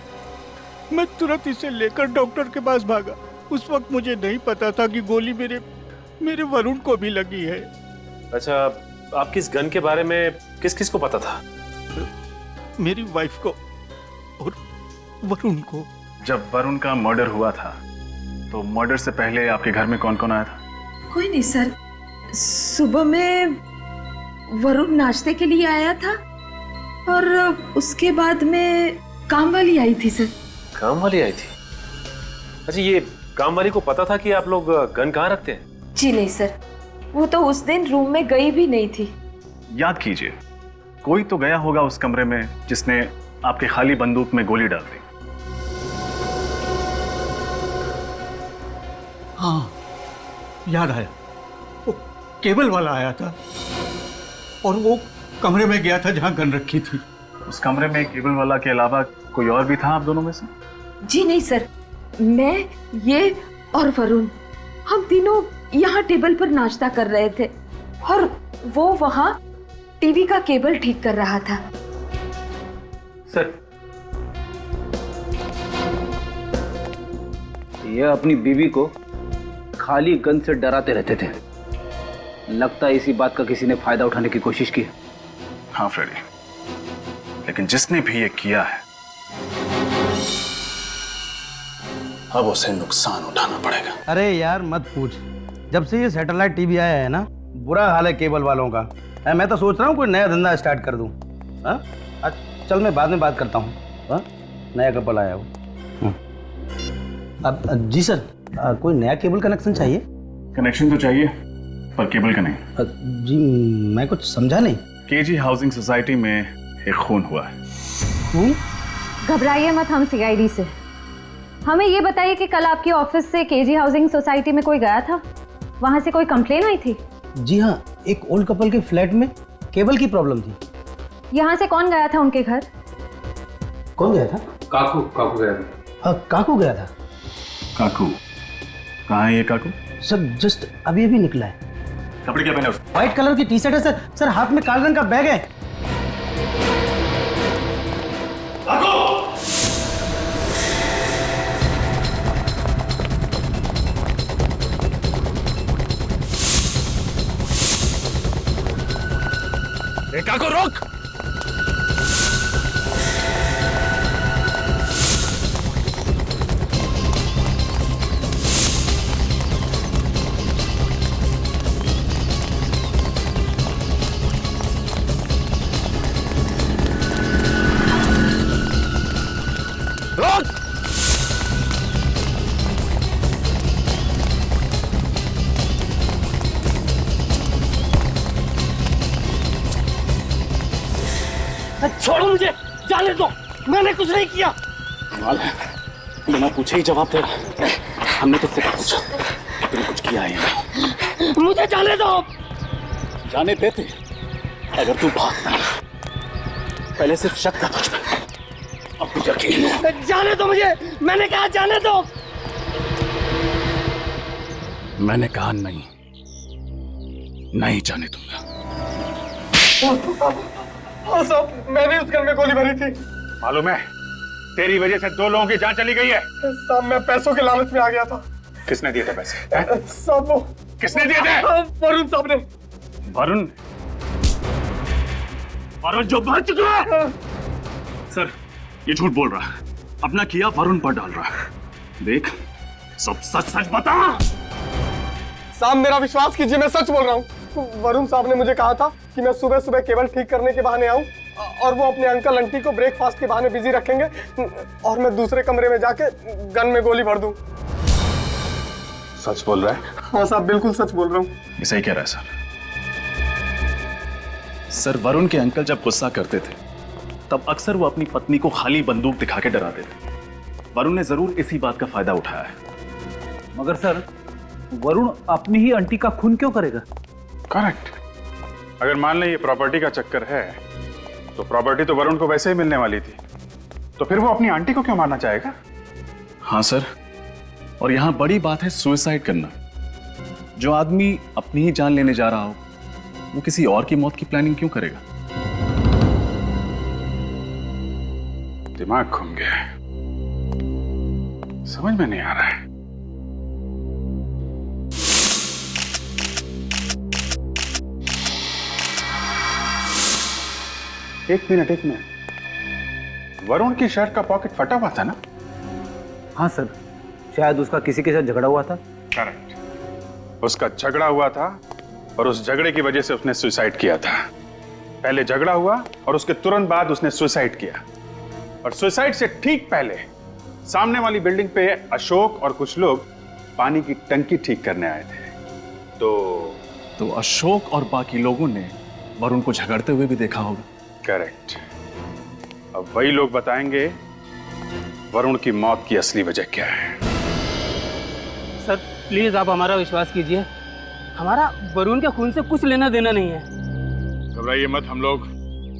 Speaker 7: मैं तुरंत इसे लेकर डॉक्टर के पास भागा। उस वक्त मुझे नहीं पता था कि गोली मेरे वरुण को भी लगी है।
Speaker 14: अच्छा, आपकी इस गन के बारे में किस किस को पता था?
Speaker 7: मेरी वाइफ को और वरुण को।
Speaker 2: जब वरुण का मर्डर हुआ था तो मर्डर से पहले आपके घर में कौन कौन आया था?
Speaker 8: कोई नहीं सर, सुबह में वरुण नाश्ते के लिए आया था और उसके बाद में काम वाली आई थी सर।
Speaker 14: काम वाली आई थी? अच्छा, ये काम वाली को पता था कि आप लोग गन कहाँ रखते हैं?
Speaker 8: जी नहीं सर, वो तो उस दिन रूम में गई भी नहीं थी।
Speaker 2: याद कीजिए, कोई तो गया होगा उस कमरे में जिसने आपके खाली बंदूक में गोली डाल दी।
Speaker 7: हाँ, याद आया। वो केबल वाला आया था और वो कमरे में गया था जहां गन रखी थी।
Speaker 2: उस कमरे में केबल वाला के अलावा कोई और भी था आप दोनों में से?
Speaker 8: जी नहीं सर, मैं, ये और वरुण, हम तीनों यहाँ टेबल पर नाश्ता कर रहे थे और वो वहाँ टीवी का केबल ठीक कर रहा था।
Speaker 10: सर, ये अपनी बीवी को खाली गन से डराते रहते थे। लगता है इसी बात का किसी ने फायदा उठाने की कोशिश की।
Speaker 2: हाँ फ्रेडी, लेकिन जिसने भी ये किया है
Speaker 15: अब उसे नुकसान उठाना पड़ेगा।
Speaker 10: अरे यार मत पूछ, जब से ये सैटेलाइट टीवी आया है ना, बुरा हाल है केबल वालों का। मैं तो सोच रहा हूँ कोई नया धंधा स्टार्ट कर दूँ। हाँ, चल मैं बाद में बात करता हूँ। हाँ, नया कपल आया वो। अब जी सर, कोई नया केबल कनेक्शन चाहिए?
Speaker 2: कनेक्शन तो चाहिए पर केबल का नहीं।
Speaker 10: जी मैं कुछ समझा नहीं।
Speaker 2: केजी हाउसिंग सोसाइटी में एक खून हुआ है।
Speaker 10: खून?
Speaker 16: घबराइए मत, हम सीआईडी से। हमें ये बताइए कि कल आपके ऑफिस से केजी हाउसिंग सोसाइटी में कोई गया था? वहाँ से कोई कंप्लेन आई थी?
Speaker 10: जी हाँ, एक ओल्ड कपल के फ्लैट में केबल की प्रॉब्लम थी।
Speaker 16: यहाँ से कौन गया था उनके घर?
Speaker 10: कौन गया था?
Speaker 14: काकू गया था।
Speaker 10: हाँ, काकू गया था।
Speaker 2: काकू? कहाँ है ये काकू?
Speaker 10: सर जस्ट अभी निकला है।
Speaker 2: कपड़े क्या पहने उसने?
Speaker 10: व्हाइट कलर की टी शर्ट है सर। सर हाथ में काले रंग का बैग है।
Speaker 2: काकू रोक!
Speaker 13: छोड़ो मुझे, जाने दो, मैंने कुछ नहीं किया।
Speaker 15: कमाल है, बिना पूछे ही जवाब दे रहा। हमने तुझसे पूछा, तूने कुछ किया है या नहीं?
Speaker 13: मुझे जाने दो।
Speaker 15: जाने देते अगर तू भागता। पहले सिर्फ शक था तुझ पे, अब तुझे यकीन है।
Speaker 13: जाने दो मुझे, मैंने कहा जाने दो।
Speaker 15: मैंने कहा नहीं, नहीं जाने दूंगा।
Speaker 12: हाँ साहब, मैंने उस घर में गोली भरी थी।
Speaker 9: मालूम है, तेरी वजह से 2 लोगों की जान चली गई है।
Speaker 12: साहब मैं पैसों के लालच में आ गया था।
Speaker 9: किसने दिए थे पैसे?
Speaker 12: साहब वो
Speaker 9: किसने दिए थे?
Speaker 12: वरुण साहब ने।
Speaker 2: वरुण? वरुण जो मर चुका है? सर ये झूठ बोल रहा है, अपना किया वरुण पर डाल रहा है। देख, सब सच सच बता।
Speaker 12: साहब मेरा विश्वास कीजिए, मैं सच बोल रहा हूँ। वरुण साहब ने मुझे कहा था कि मैं सुबह सुबह केबल ठीक करने के बहाने आऊं और वो अपने अंकल आंटी को ब्रेकफास्ट के बहाने बिजी रखेंगे और मैं दूसरे कमरे में जाके गन में गोली भर दूं।
Speaker 2: सच बोल रहा है?
Speaker 12: हाँ साहब, बिल्कुल सच बोल रहा हूँ।
Speaker 2: ये सही कह रहा है सर। सर वरुण के अंकल जब गुस्सा करते थे तब अक्सर वो अपनी पत्नी को खाली बंदूक दिखा के डराते थे। वरुण ने जरूर इसी बात का फायदा उठाया है।
Speaker 10: मगर सर वरुण अपनी ही आंटी का खून क्यों करेगा?
Speaker 2: करेक्ट,
Speaker 9: अगर मान लें ये प्रॉपर्टी का चक्कर है, तो प्रॉपर्टी तो वरुण को वैसे ही मिलने वाली थी, तो फिर वो अपनी आंटी को क्यों मारना चाहेगा?
Speaker 15: हाँ सर, और यहाँ बड़ी बात है सुसाइड करना। जो आदमी अपनी ही जान लेने जा रहा हो, वो किसी और की मौत की प्लानिंग क्यों करेगा?
Speaker 9: दिमाग घूम गया है, समझ में नहीं आ रहा है। एक मिनट, वरुण की शर्ट का पॉकेट फटा हुआ था ना?
Speaker 10: हाँ सर, शायद उसका किसी के साथ झगड़ा हुआ था।
Speaker 9: करेक्ट, उसका झगड़ा हुआ था और उस झगड़े की वजह से उसने सुसाइड किया था। पहले झगड़ा हुआ और उसके तुरंत बाद उसने सुसाइड किया, और सुसाइड से ठीक पहले सामने वाली बिल्डिंग पे अशोक और कुछ लोग पानी की टंकी ठीक करने आए थे। तो
Speaker 15: अशोक और बाकी लोगों ने वरुण को झगड़ते हुए भी देखा होगा।
Speaker 9: करेक्ट, अब वही लोग बताएंगे वरुण की मौत की असली वजह क्या है।
Speaker 13: सर प्लीज आप हमारा विश्वास कीजिए, हमारा वरुण के खून से कुछ लेना देना नहीं है।
Speaker 9: घबराइए मत, हम लोग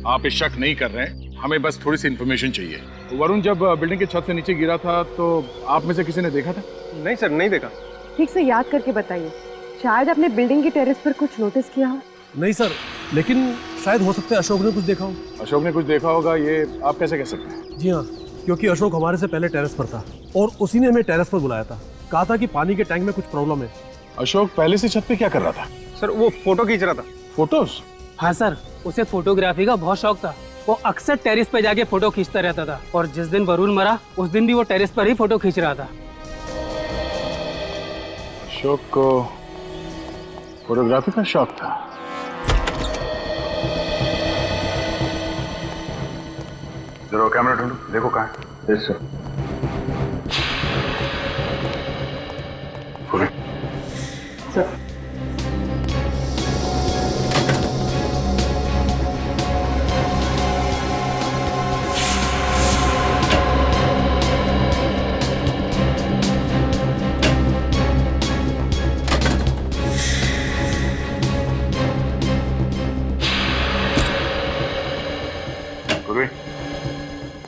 Speaker 9: आप पे शक नहीं कर रहे हैं, हमें बस थोड़ी सी इंफॉर्मेशन चाहिए। वरुण जब बिल्डिंग के छत से नीचे गिरा था तो आप में से किसी ने देखा था?
Speaker 12: नहीं सर, नहीं देखा।
Speaker 5: ठीक से याद करके बताइए, शायद आपने बिल्डिंग की टेरेस पर कुछ नोटिस किया हो।
Speaker 14: नहीं सर, लेकिन शायद हो सकता है अशोक ने कुछ देखा हो।
Speaker 9: अशोक ने कुछ देखा होगा, ये आप कैसे कह सकते हैं?
Speaker 14: जी हाँ, क्योंकि अशोक हमारे से पहले टेरेस पर था और उसी ने हमें टेरेस पर बुलाया था, कहा था कि पानी के टैंक में कुछ प्रॉब्लम है।
Speaker 9: अशोक पहले से छत पे क्या कर रहा था?
Speaker 12: सर वो फोटो खींच रहा था।
Speaker 9: फोटोज?
Speaker 13: हाँ सर, उसे फोटोग्राफी का बहुत शौक था, वो अक्सर टेरेस पे जाके फोटो खींचता रहता था, और जिस दिन वरुण मरा उस दिन भी वो टेरेस पर ही फोटो खींच रहा था।
Speaker 9: अशोक को फोटोग्राफी का शौक था। जरा कैमरा ढूंढो, देखो कहाँ है। Yes sir.
Speaker 12: Sir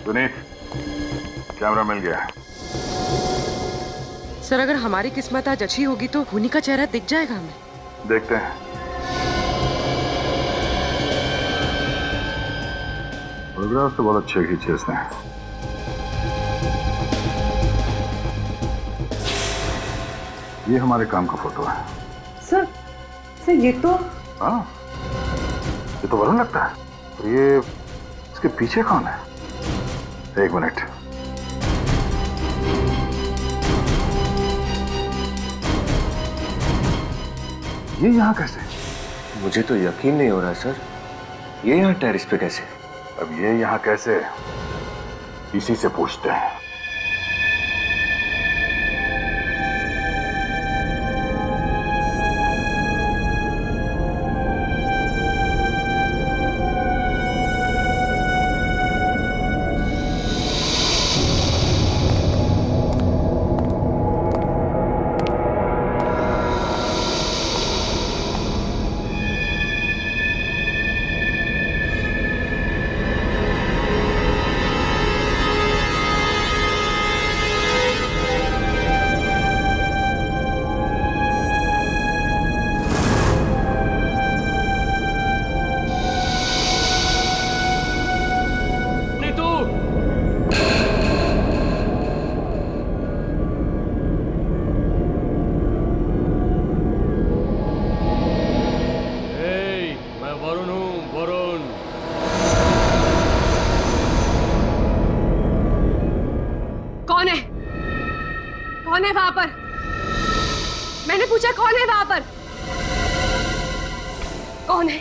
Speaker 9: Sunit, camera मिल गया।
Speaker 5: सर अगर हमारी किस्मत आज अच्छी होगी तो खूनी का चेहरा दिख जाएगा हमें।
Speaker 9: देखते हैं। फोटोग्राफ तो बहुत अच्छे खींचे इसने। ये हमारे काम का फोटो है।
Speaker 5: सर ये तो
Speaker 9: हाँ, ये तो वरुण लगता है। और ये इसके पीछे कौन है? एक मिनट, ये यहाँ कैसे?
Speaker 4: मुझे तो यकीन नहीं हो रहा सर, ये यहाँ टेरेस पे कैसे?
Speaker 9: अब ये यहाँ कैसे, इसी से पूछते हैं।
Speaker 5: कौन है वहां पर? मैंने पूछा कौन है वहां पर? कौन है?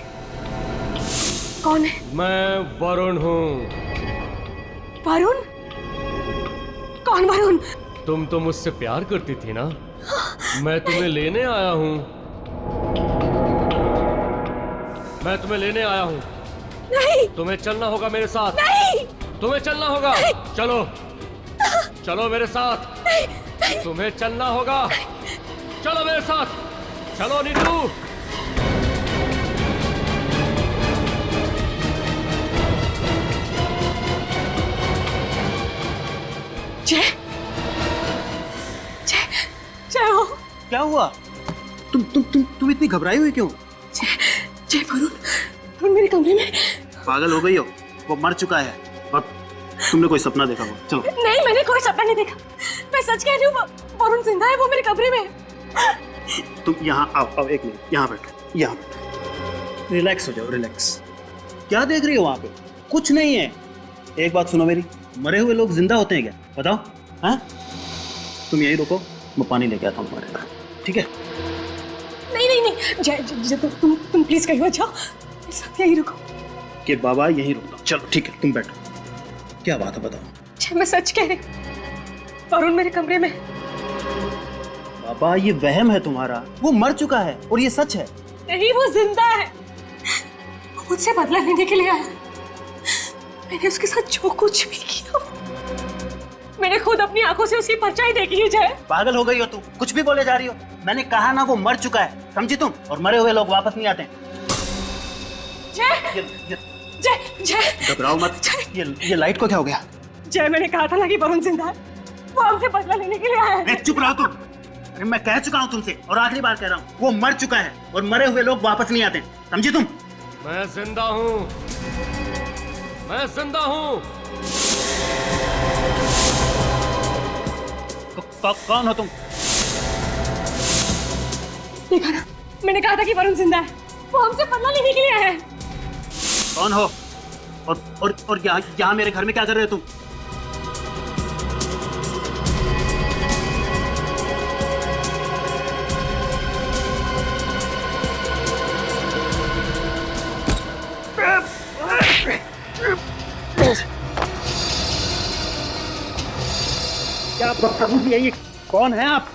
Speaker 5: कौन है?
Speaker 17: मैं वरुण हूँ।
Speaker 5: वरुण? कौन वरुण?
Speaker 17: तुम तो मुझसे प्यार करती थी ना, मैं तुम्हें लेने आया हूँ। मैं तुम्हें लेने आया हूँ।
Speaker 5: नहीं।
Speaker 17: तुम्हें चलना होगा मेरे साथ।
Speaker 5: नहीं।
Speaker 17: तुम्हें चलना होगा।
Speaker 5: नहीं।
Speaker 17: चलो चलो मेरे साथ।
Speaker 5: नहीं। नहीं।
Speaker 17: तुम्हें चलना होगा। चलो मेरे साथ। चलो नीतू।
Speaker 10: क्या हुआ? तुम इतनी घबराई हुई क्यों?
Speaker 5: जय वरुण मेरे कमरे में।
Speaker 10: पागल हो गई हो? वो मर चुका है और तुमने कोई सपना देखा हो? चलो।
Speaker 5: नहीं, मैंने कोई सपना नहीं देखा, मैं सच कह रही हूँ, वरुण जिंदा है, वो मेरे कमरे में है।
Speaker 10: तुम यहाँ आओ, एक मिनट यहाँ बैठो, यहाँ बैठो, रिलैक्स हो जाओ, रिलैक्स। क्या देख रही हो वहाँ पे? कुछ नहीं है। एक बात सुनो मेरी, मरे हुए लोग जिंदा होते हैं क्या? बताओ। हाँ, तुम यहीं रुको, मैं पानी लेके आता हूँ तुम्हारे घर, ठीक है?
Speaker 5: नहीं, जय तुम प्लीज कहीं मत जाओ, मेरे साथ यहीं रुको।
Speaker 10: कि बाबा यहीं रुकता हूँ। चलो ठीक है, तुम बैठो। क्या बात है बताओ।
Speaker 5: जय मैं सच कह रही, वरुण मेरे कमरे में।
Speaker 10: बाबा ये वहम है तुम्हारा, वो मर चुका है और ये सच है।
Speaker 5: नहीं, वो जिंदा है, वो मुझसे बदला लेने के लिए आया। मैंने उसके साथ जो कुछ भी किया, मैंने खुद अपनी आंखों से उसकी परछाई देखी है। जय
Speaker 10: पागल हो गई हो तुम, कुछ भी बोले जा रही हो। मैंने कहा ना वो मर चुका है, समझी तुम? और मरे हुए लोग वापस नहीं आते।
Speaker 5: जय
Speaker 10: घबराओ मत। ये लाइट को क्या हो गया?
Speaker 5: जय मैंने कहा था ना कि वरुण जिंदा है, वो हमसे बदला लेने के लिए आया है।
Speaker 10: चुप रहो तुम। अरे मैं कह चुका हूँ तुमसे और आखिरी बार कह रहा हूँ, वो मर चुका है और मरे हुए लोग वापस नहीं आते, समझी तुम?
Speaker 17: मैं जिंदा हूँ, मैं जिंदा हूँ।
Speaker 10: कौन हो तुम?
Speaker 5: देखा ना, मैंने कहा था कि वरुण जिंदा है, वो हमसे बदला लेने के लिए आया है।
Speaker 10: कौन हो? और यहाँ मेरे घर में क्या कर रहे हो तुम? क्या बदतमीजी है ये? कौन है आप?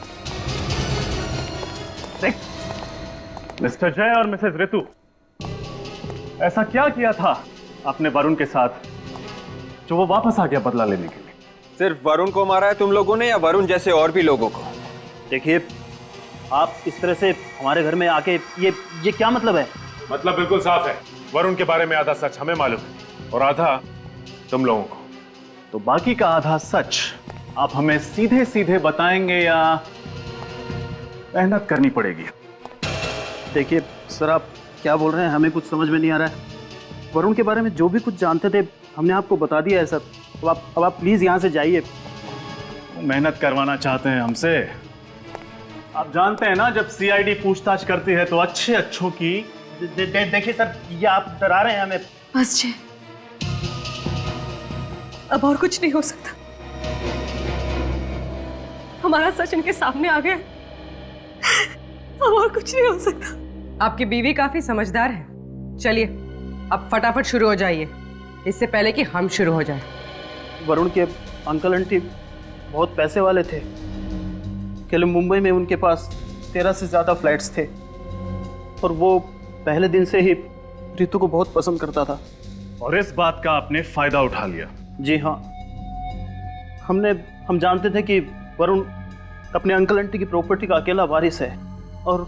Speaker 15: मिस्टर जय और मिसेस ऋतु, ऐसा क्या किया था आपने वरुण के साथ जो वो वापस आ गया बदला लेने के लिए?
Speaker 11: सिर्फ वरुण को मारा है तुम लोगों ने या वरुण जैसे और भी लोगों को?
Speaker 10: देखिए, आप इस तरह से हमारे घर में आके ये क्या मतलब है?
Speaker 2: मतलब बिल्कुल साफ है, वरुण के बारे में आधा सच हमें मालूम है और आधा तुम लोगों को।
Speaker 15: तो बाकी का आधा सच आप हमें सीधे सीधे बताएंगे या मेहनत करनी पड़ेगी?
Speaker 10: देखिए सर, आप क्या बोल रहे हैं, हमें कुछ समझ में नहीं आ रहा है। वरुण के बारे में जो भी कुछ जानते थे हमने आपको बता दिया है सर। अब आप प्लीज यहाँ से जाइए।
Speaker 15: मेहनत करवाना चाहते हैं हमसे? आप जानते हैं ना, जब सीआईडी पूछताछ करती है तो अच्छे अच्छों की
Speaker 10: देखिए सर, ये आप डरा रहे हैं हमें।
Speaker 5: बस जय, अब और कुछ नहीं हो सकता। हमारा सच इनके सामने आ गया, अब और कुछ नहीं हो सकता। आपकी बीवी काफी समझदार है। चलिए अब फटाफट शुरू हो जाइए, इससे पहले कि हम शुरू हो जाए।
Speaker 10: वरुण के अंकल आंटी बहुत पैसे वाले थे। कल मुंबई में उनके पास 13 से ज़्यादा फ्लैट्स थे और वो पहले दिन से ही ऋतु को बहुत पसंद करता था।
Speaker 15: और इस बात का आपने फायदा उठा लिया?
Speaker 10: जी हाँ, हम जानते थे कि वरुण अपने अंकल आंटी की प्रॉपर्टी का अकेला वारिस है और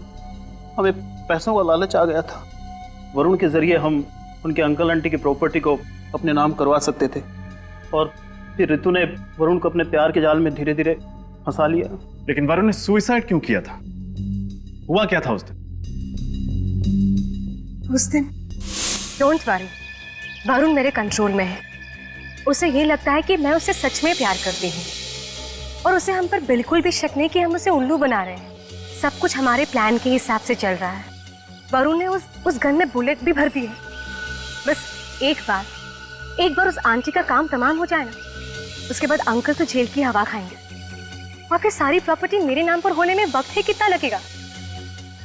Speaker 10: हमें पैसों का लालच आ गया था। वरुण के जरिए हम उनके अंकल आंटी की प्रॉपर्टी को अपने नाम करवा सकते थे और फिर ऋतु ने वरुण को अपने प्यार के जाल में धीरे धीरे फंसा लिया।
Speaker 15: लेकिन वरुण ने सुसाइड क्यों किया था? हुआ क्या था उस दिन?
Speaker 3: डोंट वरी, वरुण मेरे कंट्रोल में है। उसे ये लगता है कि मैं उसे सच में प्यार करती हूँ और उसे हम पर बिल्कुल भी शक नहीं कि हम उसे उल्लू बना रहे हैं। सब कुछ हमारे प्लान के हिसाब से चल रहा है। वरुण ने उस गन में बुलेट भी भर दी है। बस एक बार उस आंटी का काम तमाम हो जाए ना, उसके बाद अंकल तो जेल की हवा खाएंगे और फिर सारी प्रॉपर्टी मेरे नाम पर होने में वक्त ही कितना लगेगा।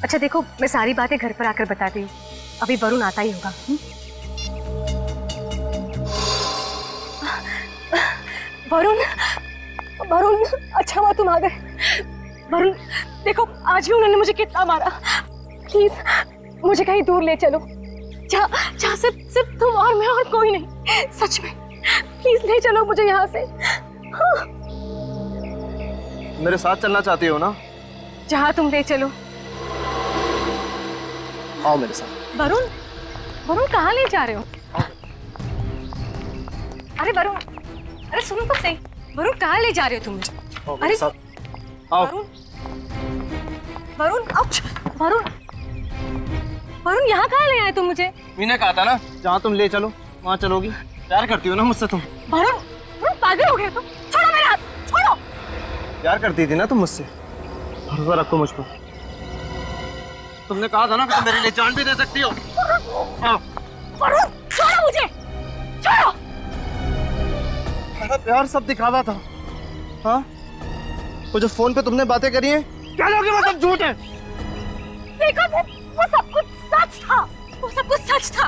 Speaker 3: अच्छा देखो, मैं सारी बातें घर पर आकर बताती हूँ, अभी वरुण आता ही होगा। वरुण, अच्छा हुआ तुम आ गए। वरुण देखो, आज भी उन्होंने मुझे कितना मारा। प्लीज मुझे कहीं दूर ले चलो, जहाँ सिर्फ तुम और मैं और कोई नहीं। सच में प्लीज ले चलो मुझे यहाँ से। हाँ।
Speaker 1: मेरे साथ चलना चाहती हो ना?
Speaker 3: जहाँ तुम ले चलो।
Speaker 1: आओ मेरे साथ।
Speaker 3: वरुण कहाँ ले जा रहे हो? अरे वरुण, अरे सुनो तो सही, वरुण कहाँ ले जा रहे हो तुम?
Speaker 1: अरे
Speaker 3: आओ। वरुण, वरुण, वरुण यहाँ कहाँ ले आए तुम मुझे?
Speaker 12: मैंने कहा था ना जहाँ तुम ले चलो वहाँ चलोगी। प्यार करती हो ना मुझसे तुम?
Speaker 3: वरुण, वरुण पागल हो गए तुम? छोड़ो मेरा हाथ, छोड़ो।
Speaker 12: प्यार करती थी ना तुम मुझसे? भरोसा रखो मुझ पर। तुमने कहा था ना कि तुम मेरे लिए जान भी दे सकती हो।
Speaker 3: वरुण, छोड़ो मुझे, छोड़ो।
Speaker 12: मेरा प्यार सब दिखावा था। हाँ, वो जो फोन पे तुमने बातें करी हैं, क्या लोगे वो सब झूठ है।
Speaker 3: देखो वो सब कुछ सच था, वो सब कुछ सच था।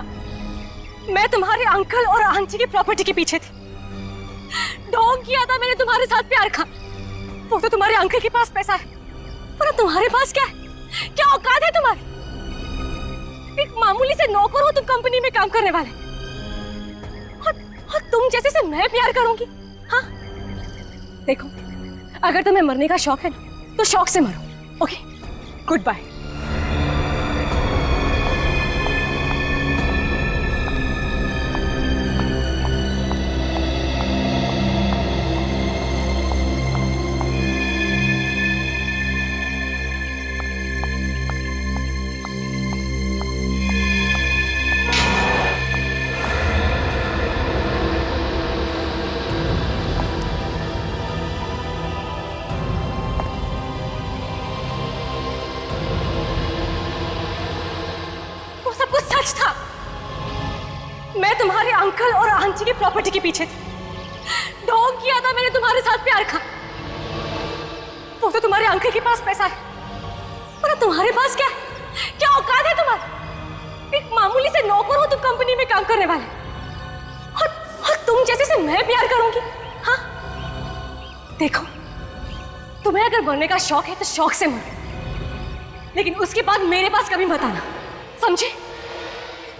Speaker 3: मैं तुम्हारे अंकल और आंटी की प्रॉपर्टी के पीछे थी। ढोंग किया था मैंने तुम्हारे साथ प्यार का। वो तो तुम्हारे अंकल के पास पैसा है, पर तुम्हारे पास क्या है? क्या औकात है तुम्हारी? एक मामूली से नौकर हो तुम कंपनी में काम करने वाले, और तुम जैसे से मैं प्यार करूंगी? हाँ, देखो अगर तुम्हें मरने का शौक है ना तो शौक से मरो। Okay, good bye. मैं तुम्हारे अंकल और आंटी की प्रॉपर्टी के पीछे थी। ढोंग किया था मैंने तुम्हारे साथ प्यार का। वो तो तुम्हारे अंकल के पास पैसा है, पर तुम्हारे पास क्या है? क्या औकात है तुम्हारी? एक मामूली से नौकर हो तुम कंपनी में काम करने वाले, और तुम जैसे से मैं प्यार करूंगी? हाँ, देखो तुम्हें अगर मरने का शौक है तो शौक से मरो, लेकिन उसके बाद मेरे पास कभी मत आना, समझे?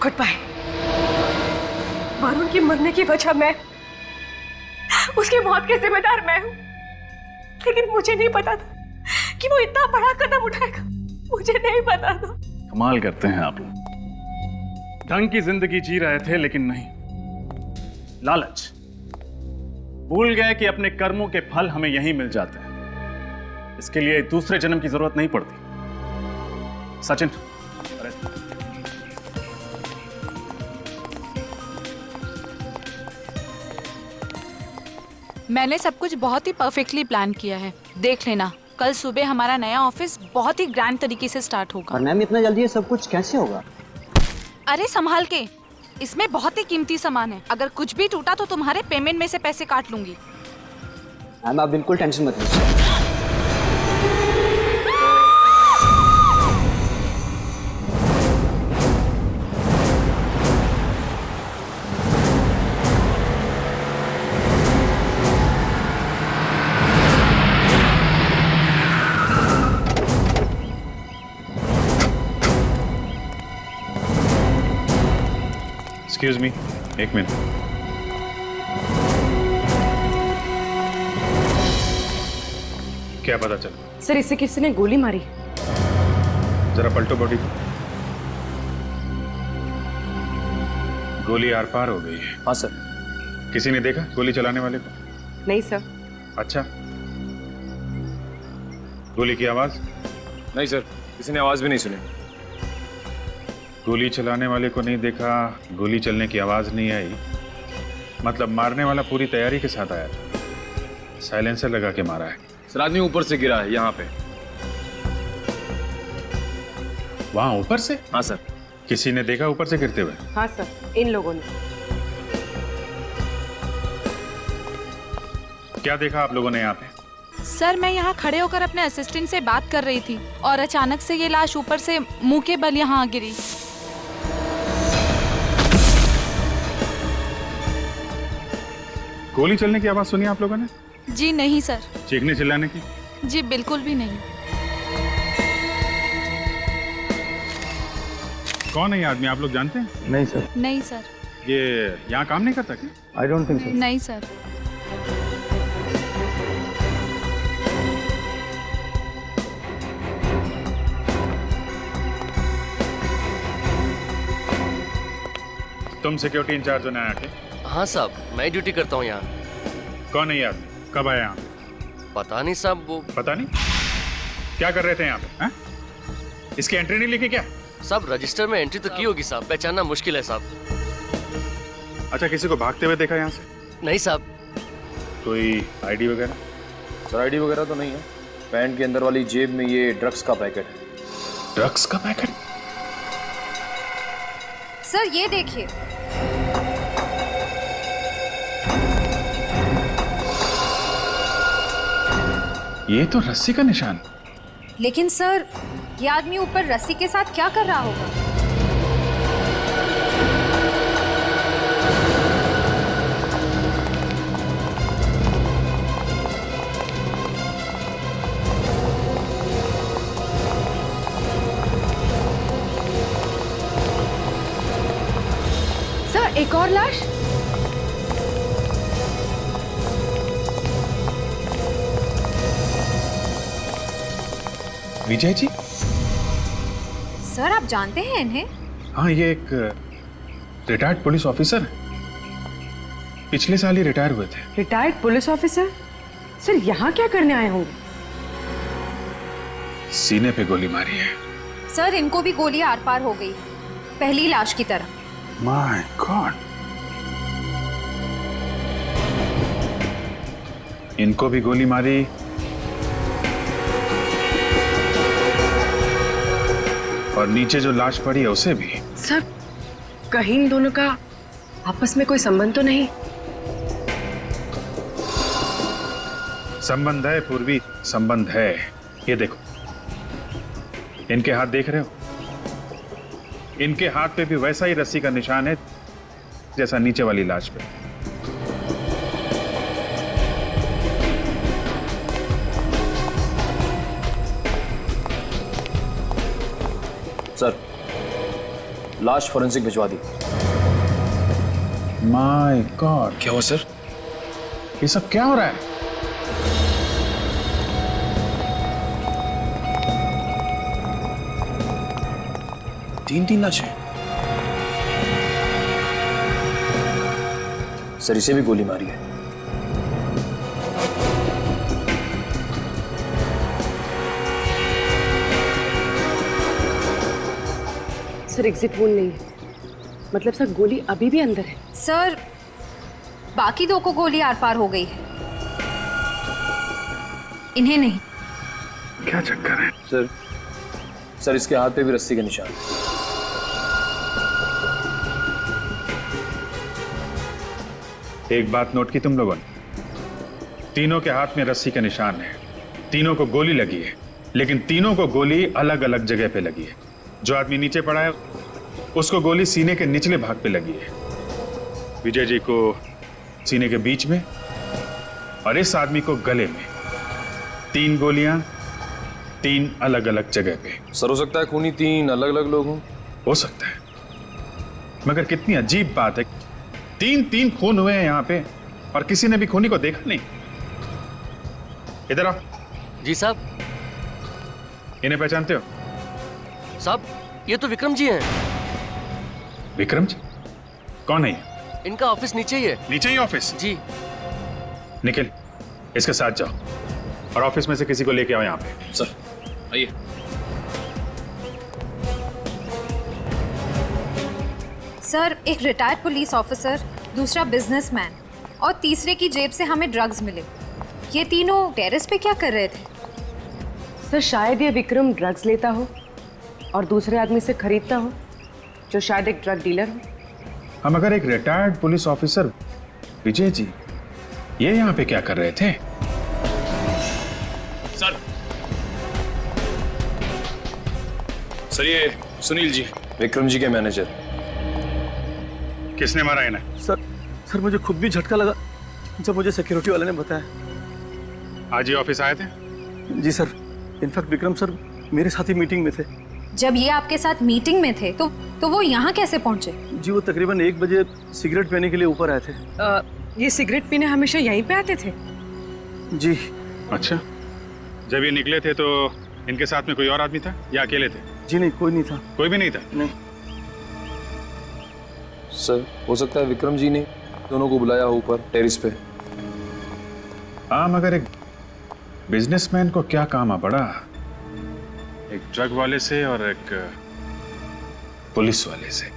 Speaker 3: Good bye. वरुण की मरने की वजह मैं, उसकी मौत के जिम्मेदार मैं हूं, लेकिन मुझे नहीं पता था कि वो इतना बड़ा कदम उठाएगा। मुझे नहीं पता था।
Speaker 15: कमाल करते हैं आप लोग। ढंग की जिंदगी जी रहे थे, लेकिन नहीं, लालच। भूल गए कि अपने कर्मों के फल हमें यहीं मिल जाते हैं। इसके लिए दूसरे जन्म की जरूरत नहीं पड़ती। सचिन, अरे
Speaker 6: मैंने सब कुछ बहुत ही परफेक्टली प्लान किया है। देख लेना, कल सुबह हमारा नया ऑफिस बहुत ही ग्रैंड तरीके से स्टार्ट होगा।
Speaker 18: और मैम इतना जल्दी ये सब कुछ कैसे होगा?
Speaker 6: अरे संभाल के, इसमें बहुत ही कीमती सामान है। अगर कुछ भी टूटा तो तुम्हारे पेमेंट में से पैसे काट लूंगी।
Speaker 18: मैम आप बिल्कुल टेंशन मत लीजिए।
Speaker 15: एक्सक्यूज मी, एक मिनट। क्या पता चला?
Speaker 5: सर, इसे किसी ने गोली मारी।
Speaker 15: जरा पलटो बॉडी। गोली आर पार हो गई है।
Speaker 18: हाँ सर।
Speaker 15: किसी ने देखा गोली चलाने वाले को?
Speaker 5: नहीं सर।
Speaker 15: अच्छा, गोली की आवाज?
Speaker 4: नहीं सर, किसी ने आवाज भी नहीं सुनी।
Speaker 15: गोली चलाने वाले को नहीं देखा, गोली चलने की आवाज नहीं आई, मतलब मारने वाला पूरी तैयारी के साथ आया था। साइलेंसर लगा के मारा है।
Speaker 4: सर, आदमी ऊपर से गिरा है, यहाँ पे।
Speaker 15: वहां ऊपर से?
Speaker 4: हाँ सर।
Speaker 15: किसी ने देखा ऊपर से गिरते हुए?
Speaker 5: हाँ सर, इन लोगों ने।
Speaker 15: क्या देखा आप लोगों ने यहाँ पे?
Speaker 6: सर, मैं यहाँ खड़े होकर अपने असिस्टेंट से बात कर रही थी और अचानक से ये लाश ऊपर से मुंह के बल यहाँ गिरी।
Speaker 15: गोली चलने की आवाज सुनी आप लोगों ने?
Speaker 6: जी नहीं सर।
Speaker 15: चीखने चिल्लाने की?
Speaker 6: जी बिल्कुल भी नहीं।
Speaker 15: कौन है ये आदमी, आप लोग जानते हैं?
Speaker 18: नहीं सर।
Speaker 6: नहीं सर।
Speaker 15: ये यहाँ काम नहीं करता क्या?
Speaker 18: I don't think so.
Speaker 6: नहीं सर।
Speaker 15: तुम सिक्योरिटी इंचार्ज हो नया के?
Speaker 17: हाँ साहब, मैं ड्यूटी करता हूँ यहाँ।
Speaker 15: कौन है ये आदमी, कब आया यहाँ?
Speaker 17: पता नहीं साहब, वो
Speaker 15: पता नहीं? क्या कर रहे थे यहाँ पे? इसकी एंट्री नहीं लिखी क्या?
Speaker 19: साहब रजिस्टर में एंट्री तो की होगी साहब, पहचानना मुश्किल है साहब।
Speaker 15: अच्छा, किसी को भागते हुए देखा यहाँ से?
Speaker 19: नहीं साहब।
Speaker 15: कोई आईडी वगैरह?
Speaker 20: सर आईडी वगैरह तो नहीं है। पैंट के अंदर वाली जेब में ये ड्रग्स का पैकेट है।
Speaker 15: ड्रग्स का पैकेट?
Speaker 16: सर ये देखिए,
Speaker 15: ये तो रस्सी का निशान।
Speaker 16: लेकिन सर ये आदमी ऊपर रस्सी के साथ क्या कर रहा होगा?
Speaker 5: सर एक और लाश।
Speaker 15: विजय जी?
Speaker 16: सर आप जानते हैं इन्हें?
Speaker 15: हाँ, ये एक रिटायर्ड पुलिस ऑफिसर है। पिछले साल ही रिटायर हुए थे।
Speaker 5: Retired police officer? सर यहाँ क्या करने आए होंगे?
Speaker 15: सीने पे गोली मारी है।
Speaker 16: सर इनको भी गोली आर पार हो गई, पहली लाश की तरह।
Speaker 15: My God. इनको भी गोली मारी, और नीचे जो लाश पड़ी है उसे भी।
Speaker 5: सर कहीं इन दोनों का आपस में कोई संबंध तो नहीं?
Speaker 15: संबंध है पूर्वी, संबंध है। ये देखो, इनके हाथ देख रहे हो? इनके हाथ पे भी वैसा ही रस्सी का निशान है जैसा नीचे वाली लाश पे।
Speaker 20: सर लाश फॉरेंसिक भिजवा दी।
Speaker 15: My God.
Speaker 20: क्या हुआ सर?
Speaker 15: ये सब क्या हो रहा है?
Speaker 20: तीन लाशें। सर इसे भी गोली मारी है।
Speaker 5: सर एग्जिट वोल नहीं है, मतलब सर गोली अभी भी अंदर है।
Speaker 16: सर बाकी दो को गोली आर पार हो गई है, इन्हें नहीं।
Speaker 15: क्या चक्कर है?
Speaker 20: सर इसके हाथ पे भी रस्सी का निशान।
Speaker 15: एक बात नोट की तुम लोगों ने? तीनों के हाथ में रस्सी का निशान है, तीनों को गोली लगी है, लेकिन तीनों को गोली अलग अलग जगह पे लगी है। जो आदमी नीचे पड़ा है उसको गोली सीने के निचले भाग पे लगी है, विजय जी को सीने के बीच में, और इस आदमी को गले में। 3 गोलियां 3 अलग अलग जगह पे।
Speaker 20: सर हो सकता है खूनी 3 अलग अलग लोग हों।
Speaker 15: हो सकता है, मगर कितनी अजीब बात है, 3 खून हुए हैं यहाँ पे और किसी ने भी खूनी को देखा नहीं। इधर आओ।
Speaker 19: जी साहब।
Speaker 15: इन्हें पहचानते हो?
Speaker 19: साहब ये तो विक्रम जी हैं।
Speaker 15: विक्रम जी? कौन है ये?
Speaker 19: इनका ऑफिस नीचे ही है।
Speaker 15: नीचे ही ऑफिस?
Speaker 19: जी।
Speaker 15: निखिल इसके साथ जाओ और ऑफिस में से किसी को लेके आओ यहाँ पे।
Speaker 20: सर आइए।
Speaker 16: सर एक रिटायर्ड पुलिस ऑफिसर, दूसरा बिजनेसमैन और तीसरे की जेब से हमें ड्रग्स मिले। ये तीनों टेरेस पे क्या कर रहे थे?
Speaker 5: सर शायद ये विक्रम ड्रग्स लेता हो और दूसरे आदमी से खरीदता हो, जो शायद एक ड्रग डीलर हो।
Speaker 15: हम अगर एक retired police officer Vijay ji ये यहाँ पे क्या कर रहे थे?
Speaker 20: सर ये सुनील जी, विक्रम जी के मैनेजर।
Speaker 15: किसने मारा इन्हें?
Speaker 14: सर मुझे खुद भी झटका लगा जब मुझे सिक्योरिटी वाले ने बताया।
Speaker 15: आज ही ऑफिस आए थे?
Speaker 14: जी सर, इनफैक्ट विक्रम सर मेरे साथ ही मीटिंग में थे।
Speaker 16: जब ये आपके साथ मीटिंग में थे तो वो यहाँ कैसे पहुँचे?
Speaker 14: जी वो तकरीबन 1 बजे सिगरेट पीने के लिए ऊपर आए थे।
Speaker 5: ये सिगरेट पीने हमेशा यहीं पे आते थे?
Speaker 14: जी।
Speaker 15: अच्छा, जब ये निकले थे तो इनके साथ में कोई और आदमी था या अकेले थे?
Speaker 14: जी नहीं, कोई नहीं था।
Speaker 15: कोई भी नहीं था?
Speaker 14: नहीं।
Speaker 20: सर हो सकता है विक्रम जी ने दोनों को बुलाया हो ऊपर टेरिस पे।
Speaker 15: हाँ, मगर एक बिजनेसमैन को क्या काम आ पड़ा? एक ड्रग वाले से और एक पुलिस वाले से।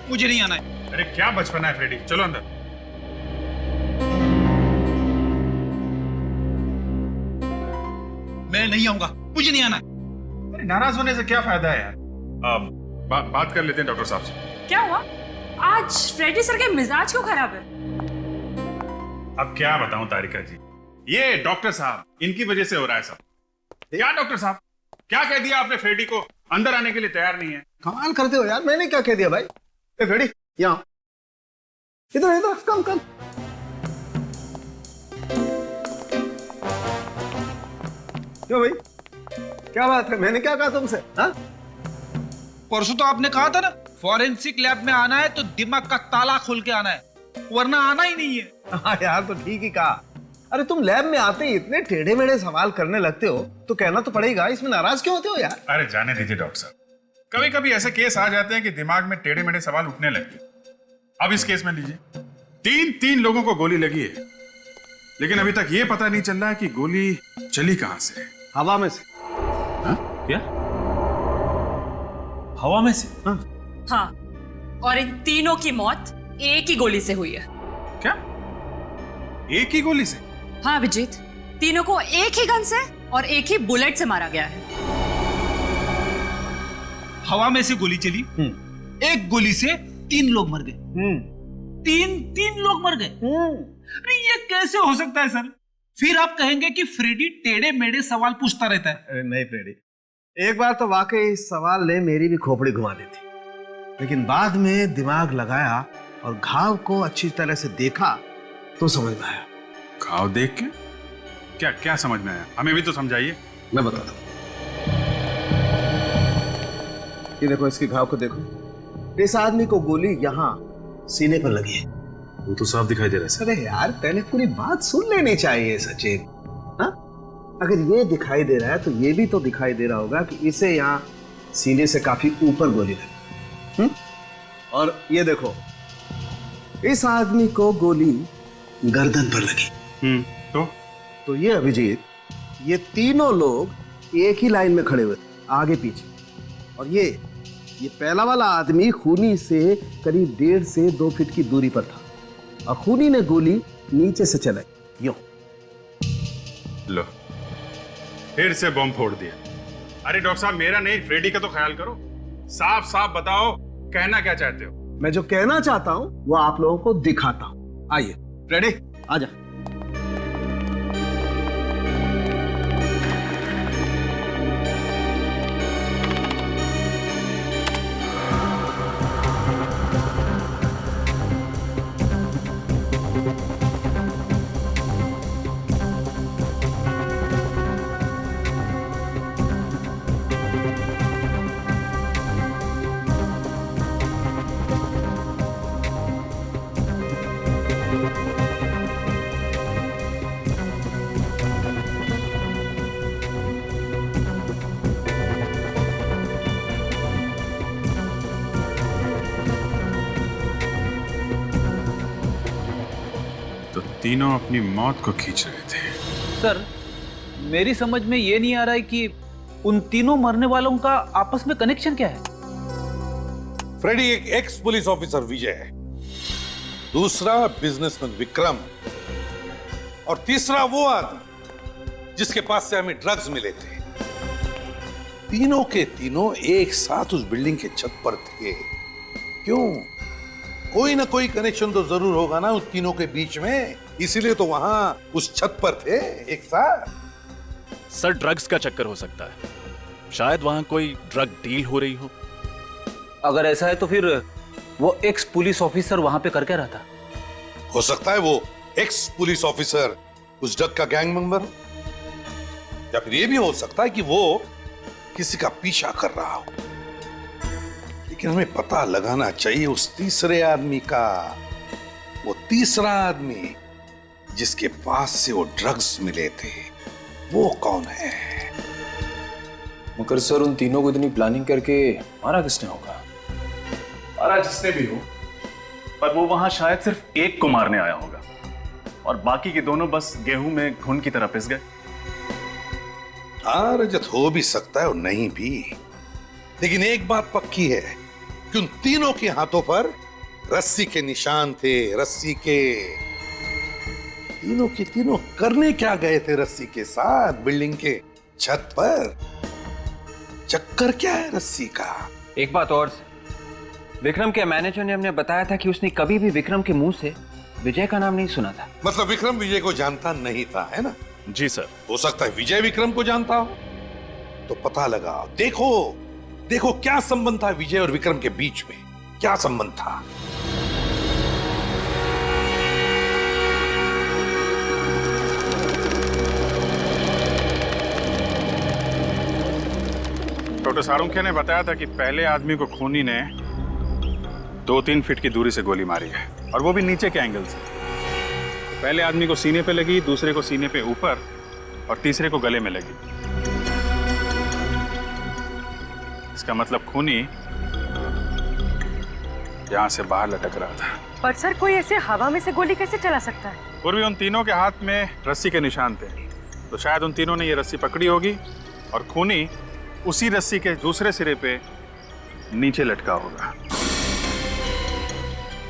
Speaker 7: मुझे नहीं आना है।
Speaker 15: अरे क्या बचपना है फ्रेडी, चलो अंदर।
Speaker 7: मैं नहीं आऊंगा, मुझे नहीं आना है।
Speaker 15: अरे नाराज होने से क्या फायदा है यार। बात कर लेते हैं डॉक्टर साहब से।
Speaker 8: क्या हुआ? आज फ्रेडी सर के मिजाज क्यों खराब है?
Speaker 15: अब क्या बताऊं तारिका जी, ये डॉक्टर साहब, इनकी वजह से हो रहा है सब। क्या डॉक्टर साहब, क्या कह दिया आपने? फ्रेडी को अंदर आने के लिए तैयार नहीं है।
Speaker 1: कमाल करते हो यार, मैंने क्या कह दिया भाई? ए फ्रेडी, यहाँ इधर इधर, कम कम। क्यों भाई, क्या बात है? मैंने क्या कहा तुमसे? हाँ?
Speaker 7: परसों तो आपने कहा था ना, फॉरेंसिक लैब में आना है तो दिमाग का ताला खोल के आना है, वरना आना ही नहीं है।
Speaker 1: हाँ यार, तो ठीक ही कहा। अरे तुम लैब में आते ही इतने टेढ़े मेढ़े सवाल करने लगते हो तो कहना तो पड़ेगा, इसमें नाराज क्यों होते हो यार?
Speaker 15: अरे जाने दीजिए डॉक्टर साहब, कभी कभी ऐसे केस आ जाते हैं कि दिमाग में टेढ़े मेढ़े सवाल उठने लगते हैं। अब इस केस में लीजिए, तीन लोगों को गोली लगी है, लेकिन अभी तक ये पता नहीं चल रहा है कि गोली चली कहां से।
Speaker 1: हवा में से।
Speaker 15: हाँ? क्या? हवा में से?
Speaker 8: हाँ, और इन तीनों की मौत एक ही गोली से हुई है।
Speaker 15: क्या? एक ही गोली से?
Speaker 8: हाँ अभिजीत, तीनों को एक ही गन से और एक ही बुलेट से मारा गया है।
Speaker 7: हवा में से गोली चली, एक गोली से 3 लोग मर गए। तीन लोग मर गए। अरे ये कैसे हो सकता है सर? फिर आप कहेंगे कि फ्रेडी टेढ़े मेढ़े सवाल पूछता रहता है।
Speaker 1: अरे नहीं फ्रेडी, एक बार तो वाकई इस सवाल ने मेरी भी खोपड़ी घुमा दी थी, लेकिन बाद में दिमाग लगाया और घाव को अच्छी तरह से देखा तो समझ में आया।
Speaker 15: घाव देख के? क्या क्या समझ में आया? हमें भी तो समझाइए।
Speaker 1: मैं बताता हूँ। ये देखो, इसके घाव को देखो। इस आदमी को गोली यहाँ सीने पर लगी है।
Speaker 15: वो तो साफ दिखाई दे रहा है।
Speaker 1: अरे यार, पहले पूरी बात सुन लेनी चाहिए सचिन। हाँ? अगर ये दिखाई दे रहा है तो ये भी तो दिखाई दे रहा होगा कि इसे यहाँ सीने से काफी ऊपर गोली लगी। और ये देखो, इस आदमी को गोली गर्दन पर लगी।
Speaker 15: तो
Speaker 1: ये अभिजीत, ये तीनों लोग एक ही लाइन में खड़े हुए थे, आगे पीछे। और ये पहला वाला आदमी खूनी से करीब 1.5 से 2 फीट की दूरी पर था और खूनी ने गोली नीचे से चलाई, यूं।
Speaker 15: लो, फिर से बम फोड़ दिया। अरे डॉक्टर साहब, मेरा नहीं, फ्रेडी का तो ख्याल करो। साफ साफ बताओ, कहना क्या चाहते हो?
Speaker 1: मैं जो कहना चाहता हूं वो आप लोगों को दिखाता हूं। आइए फ्रेडी, आजा।
Speaker 15: तो तीनों अपनी मौत को खींच रहे थे।
Speaker 21: सर, मेरी समझ में ये नहीं आ रहा है कि उन तीनों मरने वालों का आपस में कनेक्शन क्या है।
Speaker 22: फ्रेडी एक एक्स पुलिस ऑफिसर विजय है, दूसरा बिजनेसमैन विक्रम, और तीसरा वो आदमी जिसके पास से हमें ड्रग्स मिले थे। तीनों के तीनों एक साथ उस बिल्डिंग के छत पर थे। क्यों? कोई ना कोई कनेक्शन तो जरूर होगा ना उस तीनों के बीच में, इसीलिए तो वहां उस छत पर थे एक साथ।
Speaker 15: सर, ड्रग्स का चक्कर हो सकता है, शायद वहां कोई ड्रग डील हो रही हो।
Speaker 21: अगर ऐसा है तो फिर वो एक्स पुलिस ऑफिसर वहां पे कर क्या रहा था?
Speaker 22: हो सकता है वो एक्स पुलिस ऑफिसर उस ड्रग का गैंग मेंबर, या फिर ये भी हो सकता है कि वो किसी का पीछा कर रहा हो। लेकिन हमें पता लगाना चाहिए उस तीसरे आदमी का, वो तीसरा आदमी जिसके पास से वो ड्रग्स मिले थे, वो कौन है?
Speaker 20: मगर सर, उन तीनों को इतनी प्लानिंग करके मारा किसने होगा?
Speaker 15: मारा जिसने भी हो, पर वो वहां शायद सिर्फ एक को मारने आया होगा और बाकी के दोनों बस गेहूं में घुन की तरह पिस गए।
Speaker 22: हाँ रजत, हो भी सकता है और नहीं भी, लेकिन एक बात पक्की है कि उन तीनों के हाथों पर रस्सी के निशान थे। रस्सी के तीनों के तीनों करने क्या गए थे रस्सी के साथ बिल्डिंग के छत पर? चक्कर क्या है रस्सी का?
Speaker 11: एक बात और, विक्रम के मैनेजर ने हमने बताया था कि उसने कभी भी विक्रम के मुंह से विजय का नाम नहीं सुना था।
Speaker 22: मतलब विक्रम विजय को जानता नहीं था, है ना?
Speaker 15: जी सर।
Speaker 22: हो सकता है विजय विक्रम को जानता हो, तो पता लगाओ। देखो देखो क्या संबंध था विजय और विक्रम के बीच में, क्या संबंध था?
Speaker 15: डॉक्टर सारुंखे ने बताया था कि पहले आदमी को खूनी ने 2-3 फीट की दूरी से गोली मारी है, और वो भी नीचे के एंगल से। पहले आदमी को सीने पे लगी, दूसरे को सीने पे ऊपर, और तीसरे को गले में लगी। इसका मतलब खूनी यहां से बाहर लटक रहा था।
Speaker 3: पर सर, कोई ऐसे हवा में से गोली कैसे चला सकता है?
Speaker 15: पूर्वी उन तीनों के हाथ में रस्सी के निशान थे, तो शायद उन तीनों ने ये रस्सी पकड़ी होगी और खूनी उसी रस्सी के दूसरे सिरे पे नीचे लटका होगा।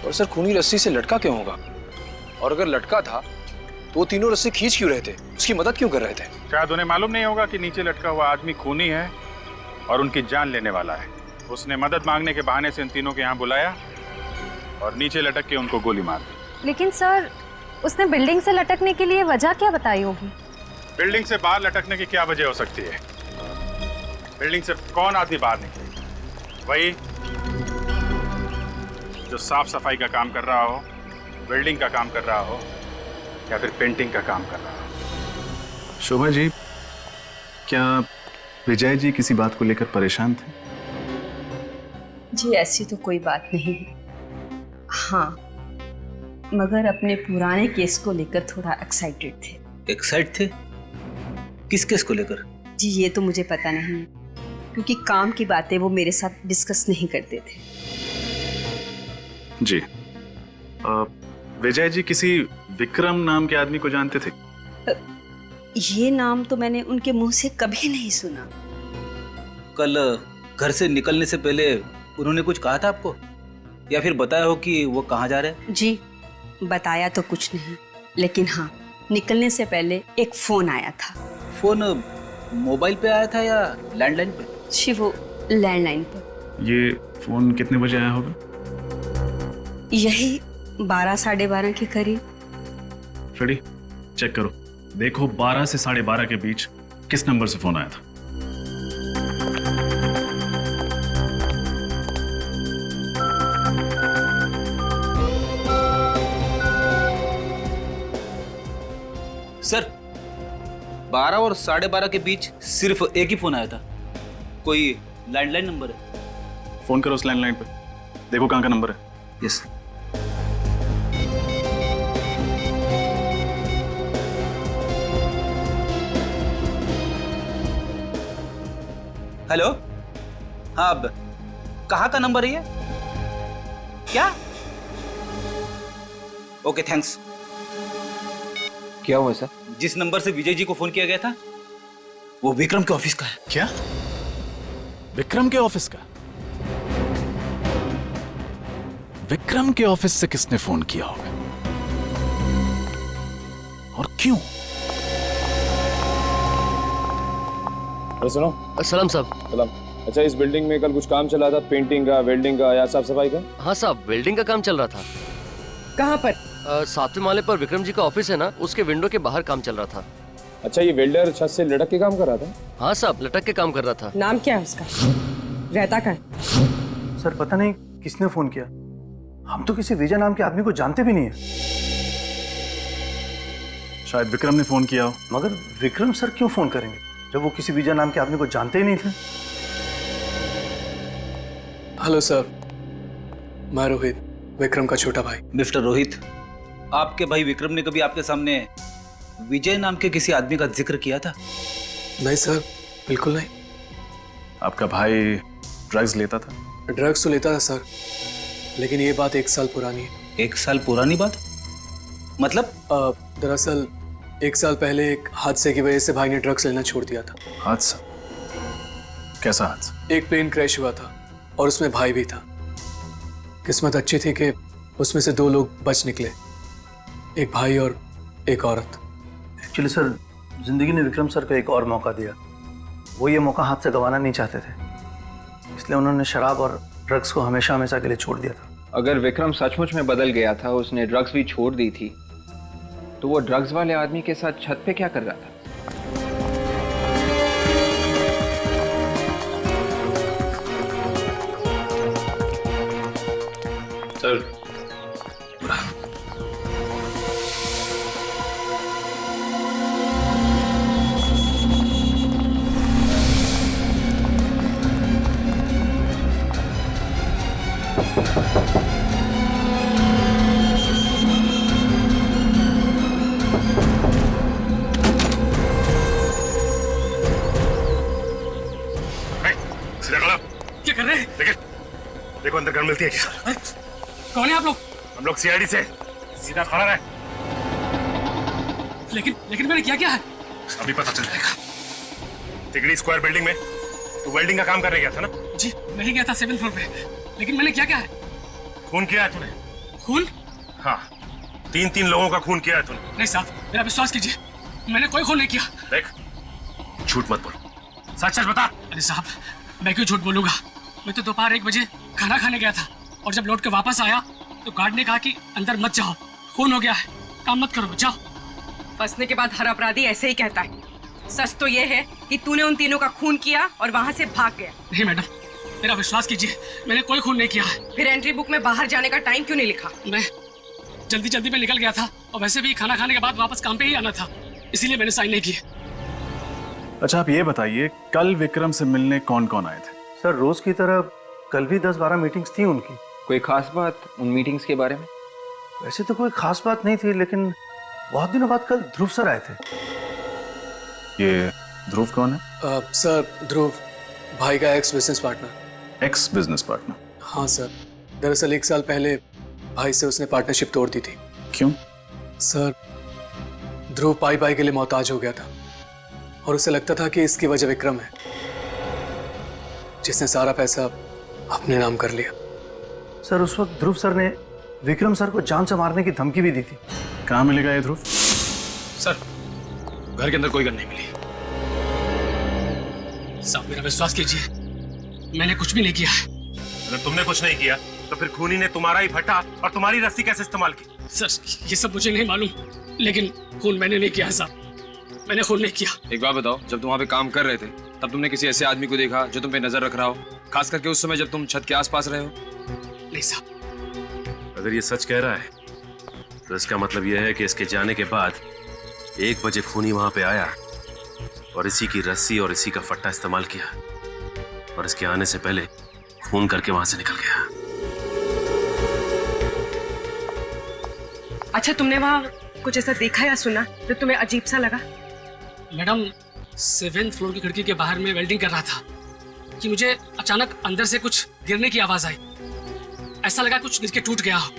Speaker 20: और सर, खूनी रस्सी से लटका क्यों होगा? और अगर लटका था तो वो तीनों रस्सी खींच क्यों रहे थे? उसकी मदद क्यों कर रहे थे?
Speaker 15: शायद उन्हें मालूम नहीं होगा कि नीचे लटका हुआ आदमी खूनी है और उनकी जान लेने वाला है। उसने मदद मांगने के बहाने से इन तीनों को यहाँ बुलाया और नीचे लटक के उनको गोली मार दी।
Speaker 3: लेकिन सर, उसने बिल्डिंग से लटकने के लिए वजह क्या बताई होगी?
Speaker 15: बिल्डिंग से बाहर लटकने की क्या वजह हो सकती है? बिल्डिंग से कौन आदमी बाहर निकले? वही जो साफ सफाई का काम कर रहा हो, बिल्डिंग का काम कर रहा हो, या फिर पेंटिंग का काम कर रहा हो। शोभा जी, क्या विजय जी किसी बात को लेकर परेशान थे?
Speaker 8: जी ऐसी तो कोई बात नहीं है, हाँ, मगर अपने पुराने केस को लेकर थोड़ा एक्साइटेड थे।
Speaker 21: एक्साइट थे? किस केस को लेकर?
Speaker 8: जी ये तो मुझे पता नहीं है, क्योंकि काम की बातें वो मेरे साथ डिस्कस नहीं करते थे।
Speaker 15: जी, विजय जी किसी विक्रम नाम के आदमी को जानते थे?
Speaker 8: ये नाम तो मैंने उनके मुंह से कभी नहीं सुना।
Speaker 21: कल घर से निकलने से पहले उन्होंने कुछ कहा था आपको, या फिर बताया हो कि वो कहाँ जा रहे हैं?
Speaker 8: जी बताया तो कुछ नहीं, लेकिन हाँ, निकलने से पहले एक फोन आया था।
Speaker 21: फोन मोबाइल पे आया था या लैंडलाइन पे?
Speaker 8: जी वो लैंडलाइन पर।
Speaker 15: ये फोन कितने बजे आया होगा?
Speaker 8: यही 12 साढ़े 12 के करीब।
Speaker 15: फ्रेडी, चेक करो, देखो 12 से 12:30 के बीच किस नंबर से फोन आया था।
Speaker 21: सर, 12 और 12:30 के बीच सिर्फ एक ही फोन आया था। कोई लैंडलाइन नंबर है?
Speaker 15: फोन करो उस लैंडलाइन पे, देखो कहाँ का नंबर है।
Speaker 21: यस। हेलो, हाँ, अब कहाँ का नंबर है ये? क्या? Okay, thanks.
Speaker 11: क्या हुआ सर?
Speaker 21: जिस नंबर से विजय जी को फोन किया गया था वो विक्रम के ऑफिस का है।
Speaker 15: क्या? विक्रम के ऑफिस का? विक्रम के ऑफिस से किसने फोन किया होगा और क्यों?
Speaker 9: सुनो।
Speaker 19: सलाम साहब।
Speaker 9: सलाम। अच्छा, इस बिल्डिंग में कल कुछ काम चला था, पेंटिंग का, वेल्डिंग का या साफ सफाई का?
Speaker 19: हाँ साहब, वेल्डिंग का काम चल रहा था।
Speaker 5: कहाँ पर?
Speaker 19: 7वें माले पर विक्रम जी का ऑफिस है ना, उसके विंडो के बाहर काम चल रहा था।
Speaker 9: अच्छा, ये वेल्डर छत से लटक के काम कर रहा था?
Speaker 19: हाँ साहब, लटक के काम कर रहा था।
Speaker 5: नाम क्या है उसका? रहता कहाँ है?
Speaker 14: सर पता नहीं किसने फोन किया, हम तो किसी विजय नाम के आदमी को जानते भी नहीं है।
Speaker 15: शायद विक्रम ने फोन किया हो।
Speaker 14: मगर विक्रम सर क्यों फोन करेंगे जब वो किसी विजय नाम के आदमी को जानते ही नहीं थे?
Speaker 20: हेलो सर, मैं रोहित, विक्रम का छोटा भाई।
Speaker 21: मिस्टर रोहित, आपके भाई विक्रम ने कभी आपके सामने विजय नाम के किसी आदमी का जिक्र किया था?
Speaker 20: नहीं सर, बिल्कुल नहीं।
Speaker 15: आपका भाई ड्रग्स लेता था?
Speaker 20: ड्रग्स तो लेता था सर, लेकिन ये बात 1 साल पुरानी है।
Speaker 21: 1 साल पुरानी बात? मतलब?
Speaker 20: दरअसल 1 साल पहले एक हादसे की वजह से भाई ने ड्रग्स लेना छोड़ दिया था।
Speaker 15: हादसा? कैसा हादसा?
Speaker 20: एक प्लेन क्रैश हुआ था और उसमें भाई भी था। किस्मत अच्छी थी कि उसमें से 2 लोग बच निकले, एक भाई और एक औरत।
Speaker 14: एक्चुअली सर, जिंदगी ने विक्रम सर को एक और मौका दिया। वो ये मौका हाथ से गंवाना नहीं चाहते थे, इसलिए उन्होंने शराब और ड्रग्स को हमेशा हमेशा के लिए छोड़ दिया था।
Speaker 11: अगर विक्रम सचमुच में बदल गया था, उसने ड्रग्स भी छोड़ दी थी, तो वो ड्रग्स वाले आदमी के साथ छत पे क्या कर रहा था?
Speaker 9: सर,
Speaker 2: क्या कर रहे हैं? देखो अंदर गन मिलती है क्या?
Speaker 13: कौन है आप लोग?
Speaker 2: हम लोग सीआईडी से। सीधा खड़ा रहे।
Speaker 13: लेकिन मैंने क्या है?
Speaker 2: अभी पता चल जाएगा। तिगड़ी स्क्वायर बिल्डिंग में तू वेल्डिंग का काम करने गया था ना?
Speaker 13: जी, मैं ही गया था 7th फ्लोर पे, लेकिन मैंने क्या है?
Speaker 2: खून किया है तूने?
Speaker 13: खून?
Speaker 2: हाँ, 3 लोगों का खून किया है तूने।
Speaker 13: नहीं साहब, मेरा विश्वास कीजिए, मैंने कोई खून नहीं किया।
Speaker 2: देख, झूठ मत बोल, सच बता।
Speaker 13: अरे साहब, मैं क्यों झूठ बोलूंगा? मैं तो दोपहर 1 बजे खाना खाने गया था और जब लौट के वापस आया तो गार्ड ने कहा कि अंदर मत जाओ, खून हो गया है, काम मत करो, जाओ।
Speaker 5: फंसने के बाद हर अपराधी ऐसे ही कहता है। सच तो ये है कि तूने उन तीनों का खून किया और वहाँ से भाग गया।
Speaker 13: नहीं मैडम, मेरा विश्वास कीजिए, मैंने कोई खून नहीं किया है।
Speaker 5: फिर एंट्री बुक में बाहर जाने का टाइम क्यों नहीं लिखा?
Speaker 13: मैं जल्दी में निकल गया था और वैसे भी खाना खाने के बाद वापस काम पे ही आना था, इसीलिए मैंने साइन नहीं किए।
Speaker 15: अच्छा, आप ये बताइए, कल विक्रम से मिलने कौन कौन आए थे?
Speaker 14: सर, रोज की तरह कल भी 10-12 मीटिंग्स थी उनकी।
Speaker 11: कोई खास बात उन मीटिंग्स के बारे में?
Speaker 14: वैसे तो कोई खास बात नहीं थी, लेकिन बहुत दिनों बाद कल ध्रुव सर आए थे।
Speaker 15: ये ध्रुव कौन है?
Speaker 20: सर, ध्रुव भाई का x business partner.
Speaker 15: X business partner?
Speaker 20: हाँ सर, दरअसल 1 साल पहले भाई से उसने पार्टनरशिप तोड़ दी थी।
Speaker 15: क्यों?
Speaker 20: सर, ध्रुव पाई के लिए मोहताज हो गया था और उसे लगता था कि इसकी वजह विक्रम है, जिसने सारा पैसा अपने नाम कर लिया।
Speaker 14: सर, उस वक्त ध्रुव सर ने विक्रम सर को जान से मारने की धमकी भी दी थी।
Speaker 15: कहाँ मिलेगा ये ध्रुव?
Speaker 13: सर, घर के अंदर कोई गन नहीं मिली। साहब, मेरा विश्वास कीजिए, मैंने कुछ भी नहीं किया है।
Speaker 2: अगर तुमने कुछ नहीं किया तो फिर खूनी ने तुम्हारा ही भट्टा और तुम्हारी रस्सी कैसे इस्तेमाल की?
Speaker 13: सर, ये सब मुझे नहीं मालूम, लेकिन खून मैंने नहीं किया है साहब, मैंने खून नहीं किया।
Speaker 9: एक बात बताओ, जब तुम वहाँ पे काम कर रहे थे तब तुमने किसी ऐसे आदमी को देखा जो तुम पे नजर रख रहा हो, खास करके उस समय जब तुम छत के आसपास रहे हो?
Speaker 13: नहीं साहब।
Speaker 4: अगर ये सच कह रहा है तो इसका मतलब यह है कि इसके जाने के बाद 1 बजे खूनी वहां पे आया और इसी की रस्सी और इसी का फट्टा इस्तेमाल किया और इसके आने से पहले खून करके वहां से निकल गया।
Speaker 5: अच्छा, तुमने वहाँ कुछ ऐसा देखा या सुना जो तुम्हें अजीब सा लगा?
Speaker 13: मैडम, 7th फ्लोर की खिड़की के बाहर में वेल्डिंग कर रहा था कि मुझे अचानक अंदर से कुछ गिरने की आवाज आई। ऐसा लगा कुछ गिर के टूट गया हो,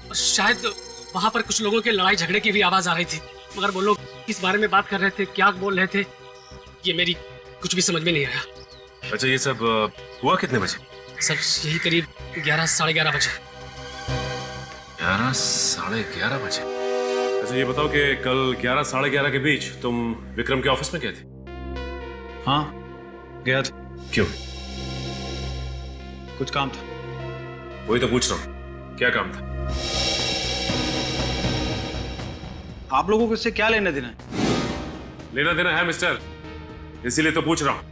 Speaker 13: और शायद वहां पर कुछ लोगों के लड़ाई झगड़े की भी आवाज आ रही थी, मगर वो लोग किस बारे में बात कर रहे थे, क्या बोल रहे थे, ये मेरी कुछ भी समझ में नहीं आया।
Speaker 4: अच्छा, ये सब हुआ कितने बजे?
Speaker 13: सर यही करीब 11 साढ़े 11 बजे।
Speaker 4: 11 साढ़े 11 बजे? अच्छा ये बताओ कि कल 11 साढ़े 11 के बीच तुम विक्रम के ऑफिस में गए थे?
Speaker 20: हाँ गया था।
Speaker 4: क्यों?
Speaker 20: कुछ काम था।
Speaker 4: वही तो पूछ रहा हूँ, क्या काम था?
Speaker 20: आप लोगों को इससे क्या लेना देना है?
Speaker 4: लेना देना है मिस्टर, इसीलिए तो पूछ रहा हूँ,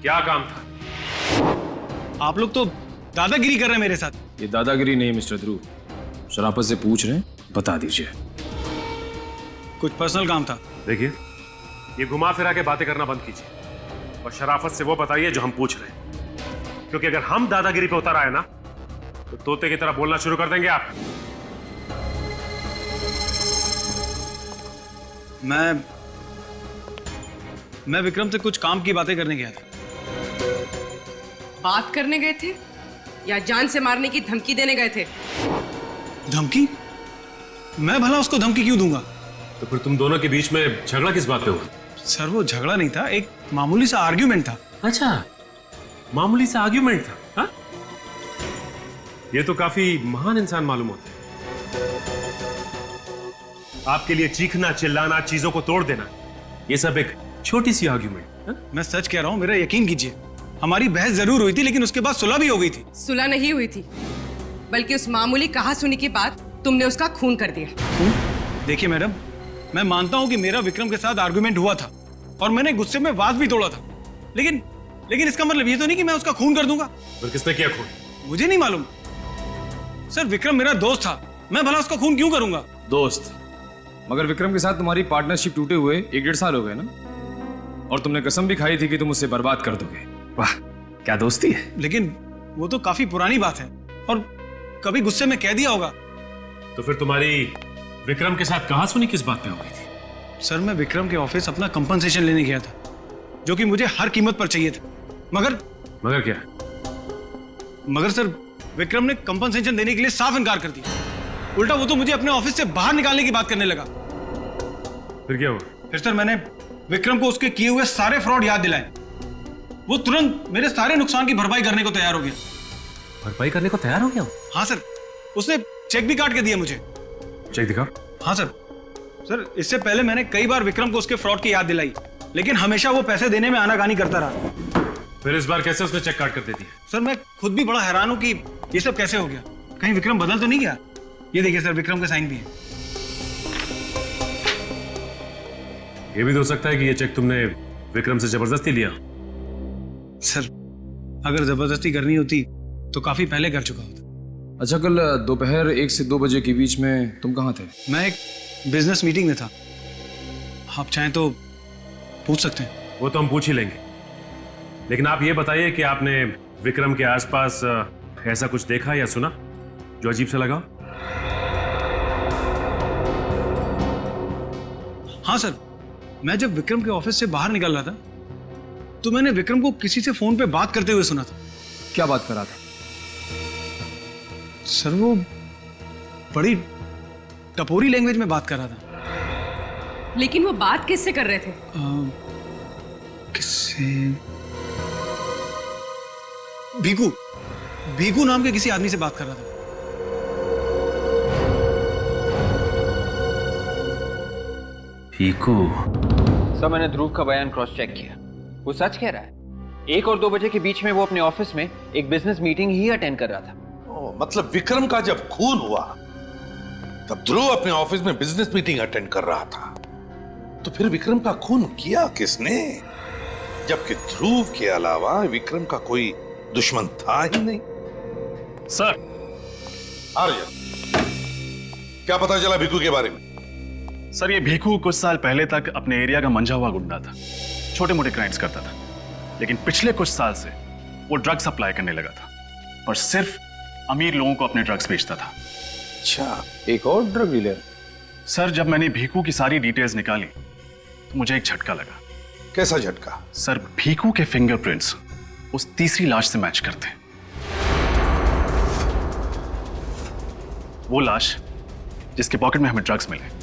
Speaker 4: क्या काम था?
Speaker 20: आप लोग तो दादागिरी कर रहे हैं मेरे साथ।
Speaker 9: ये दादागिरी नहीं मिस्टर ध्रुव, शराफत से पूछ रहे हैं, बता दीजिए।
Speaker 20: कुछ पर्सनल काम था।
Speaker 4: देखिए, ये घुमा फिरा के बातें करना बंद कीजिए और शराफत से वो बताइए जो हम पूछ रहे हैं, क्योंकि अगर हम दादागिरी पे उतर आए ना तो तोते की तरह बोलना शुरू कर देंगे आप।
Speaker 20: मैं विक्रम से कुछ काम की बातें करने गया था।
Speaker 5: बात करने गए थे या जान से मारने की धमकी देने गए थे?
Speaker 20: धमकी? मैं भला उसको धमकी क्यों दूंगा?
Speaker 4: तो फिर तुम दोनों के बीच में झगड़ा किस बात पे हुआ?
Speaker 20: सर वो झगड़ा नहीं था, एक मामूली सा आर्ग्यूमेंट था।
Speaker 4: अच्छा, मामूली सा आर्ग्यूमेंट था? हा? ये तो काफी महान इंसान मालूम होता है। आपके लिए चीखना, चिल्लाना, चीजों को तोड़ देना, ये सब एक छोटी सी आर्ग्यूमेंट।
Speaker 20: मैं सच कह रहा हूं, मेरा यकीन कीजिए, हमारी बहस जरूर हुई थी, लेकिन उसके बाद सुलह भी हो गई थी।
Speaker 5: सुलह नहीं हुई थी, बल्कि उस मामूली कहा सुनी के बाद तुमने उसका खून कर दिया।
Speaker 20: देखिए मैडम, मैं मानता हूं कि मेरा विक्रम के साथ आर्गुमेंट हुआ था और मैंने गुस्से में वाद भी तोड़ा था, लेकिन इसका मतलब ये तो नहीं कि मैं उसका खून कर दूंगा।
Speaker 4: फिर किसने किया खून?
Speaker 20: मुझे नहीं मालूम सर, विक्रम मेरा दोस्त था, मैं भला उसका खून क्यों करूंगा?
Speaker 9: दोस्त? मगर विक्रम के साथ तुम्हारी पार्टनरशिप टूटे हुए 1-1.5 साल हो गए ना, और तुमने कसम भी खाई थी कि तुम उसे बर्बाद कर दोगे। वाह, क्या दोस्ती है।
Speaker 20: लेकिन वो तो काफी पुरानी बात है और कभी गुस्से में कह दिया होगा।
Speaker 4: तो फिर तुम्हारी विक्रम के साथ कहासुनी किस बात पे हो गई थी?
Speaker 20: सर मैं विक्रम के ऑफिस अपना कंपनसेशन लेने गया था, जो कि मुझे हर कीमत पर चाहिए था, मगर
Speaker 4: क्या?
Speaker 20: मगर सर विक्रम ने कंपनसेशन देने के लिए साफ इनकार कर दिया। उल्टा वो तो मुझे अपने ऑफिस से बाहर निकालने की बात करने लगा।
Speaker 4: फिर क्या हुआ?
Speaker 20: फिर सर मैंने विक्रम को उसके किए हुए सारे फ्रॉड याद दिलाए। वो तुरंत मेरे सारे नुकसान की भरपाई करने को तैयार हो गया।
Speaker 4: भरपाई करने को तैयार हो गया?
Speaker 20: हाँ सर, उसने चेक भी काट के दिया मुझे।
Speaker 4: चेक दिखा?
Speaker 20: हाँ सर। सर इससे पहले मैंने कई बार विक्रम को उसके फ्रॉड की याद दिलाई, लेकिन हमेशा वो पैसे देने में आनाकानी करता रहा।
Speaker 4: फिर इस बार कैसे उसने चेक काट कर दे दिया?
Speaker 20: सर मैं खुद भी बड़ा हैरान हूं कि ये सब कैसे हो गया। कहीं विक्रम बदल तो नहीं गया? ये देखिए सर, विक्रम के साइन भी है।
Speaker 4: ये भी तो हो सकता है कि ये चेक तुमने विक्रम से जबरदस्ती लिया।
Speaker 20: सर अगर जबरदस्ती करनी होती तो काफी पहले कर चुका होता।
Speaker 9: अच्छा, कल दोपहर 1 से 2 बजे के बीच में तुम कहाँ थे?
Speaker 20: मैं एक बिजनेस मीटिंग में था। आप चाहें तो पूछ सकते हैं।
Speaker 4: वो तो हम पूछ ही लेंगे, लेकिन आप ये बताइए कि आपने विक्रम के आसपास ऐसा कुछ देखा या सुना जो अजीब सा लगा?
Speaker 20: हाँ सर, मैं जब विक्रम के ऑफिस से बाहर निकल रहा था तो मैंने विक्रम को किसी से फोन पे बात करते हुए सुना था।
Speaker 9: क्या बात कर रहा था?
Speaker 20: सर वो बड़ी टपोरी लैंग्वेज में बात कर रहा था।
Speaker 5: लेकिन वो बात किससे कर रहे थे?
Speaker 20: किससे? भीकू नाम के किसी आदमी से बात कर रहा था।
Speaker 4: भीकू?
Speaker 11: सर मैंने ध्रुव का बयान क्रॉस चेक किया, वो सच कह रहा है। 1 और 2 बजे के बीच में वो अपने ऑफिस में एक बिजनेस मीटिंग ही अटेंड कर रहा था।
Speaker 22: मतलब विक्रम का जब खून हुआ तब ध्रुव अपने ऑफिस में बिजनेस मीटिंग अटेंड कर रहा था, तो फिर विक्रम का खून किया किसने? जबकि ध्रुव के अलावा विक्रम का कोई दुश्मन था ही नहीं।
Speaker 15: सर।
Speaker 22: आर्यन, क्या पता चला भीकू के बारे में?
Speaker 15: सर ये भीकू कुछ साल पहले तक अपने एरिया का मंझा हुआ गुंडा था, छोटे मोटे क्राइम्स करता था, लेकिन पिछले कुछ साल से वो ड्रग सप्लाई करने लगा था और सिर्फ अमीर लोगों को अपने ड्रग्स बेचता था।
Speaker 22: अच्छा,
Speaker 9: एक और ड्रग डीलर?
Speaker 15: सर जब मैंने भीकू की सारी डिटेल्स निकाली तो मुझे एक झटका लगा।
Speaker 22: कैसा झटका?
Speaker 15: सर भीकू के फिंगरप्रिंट्स उस तीसरी लाश से मैच करते हैं। वो लाश जिसके पॉकेट में हमें ड्रग्स मिले।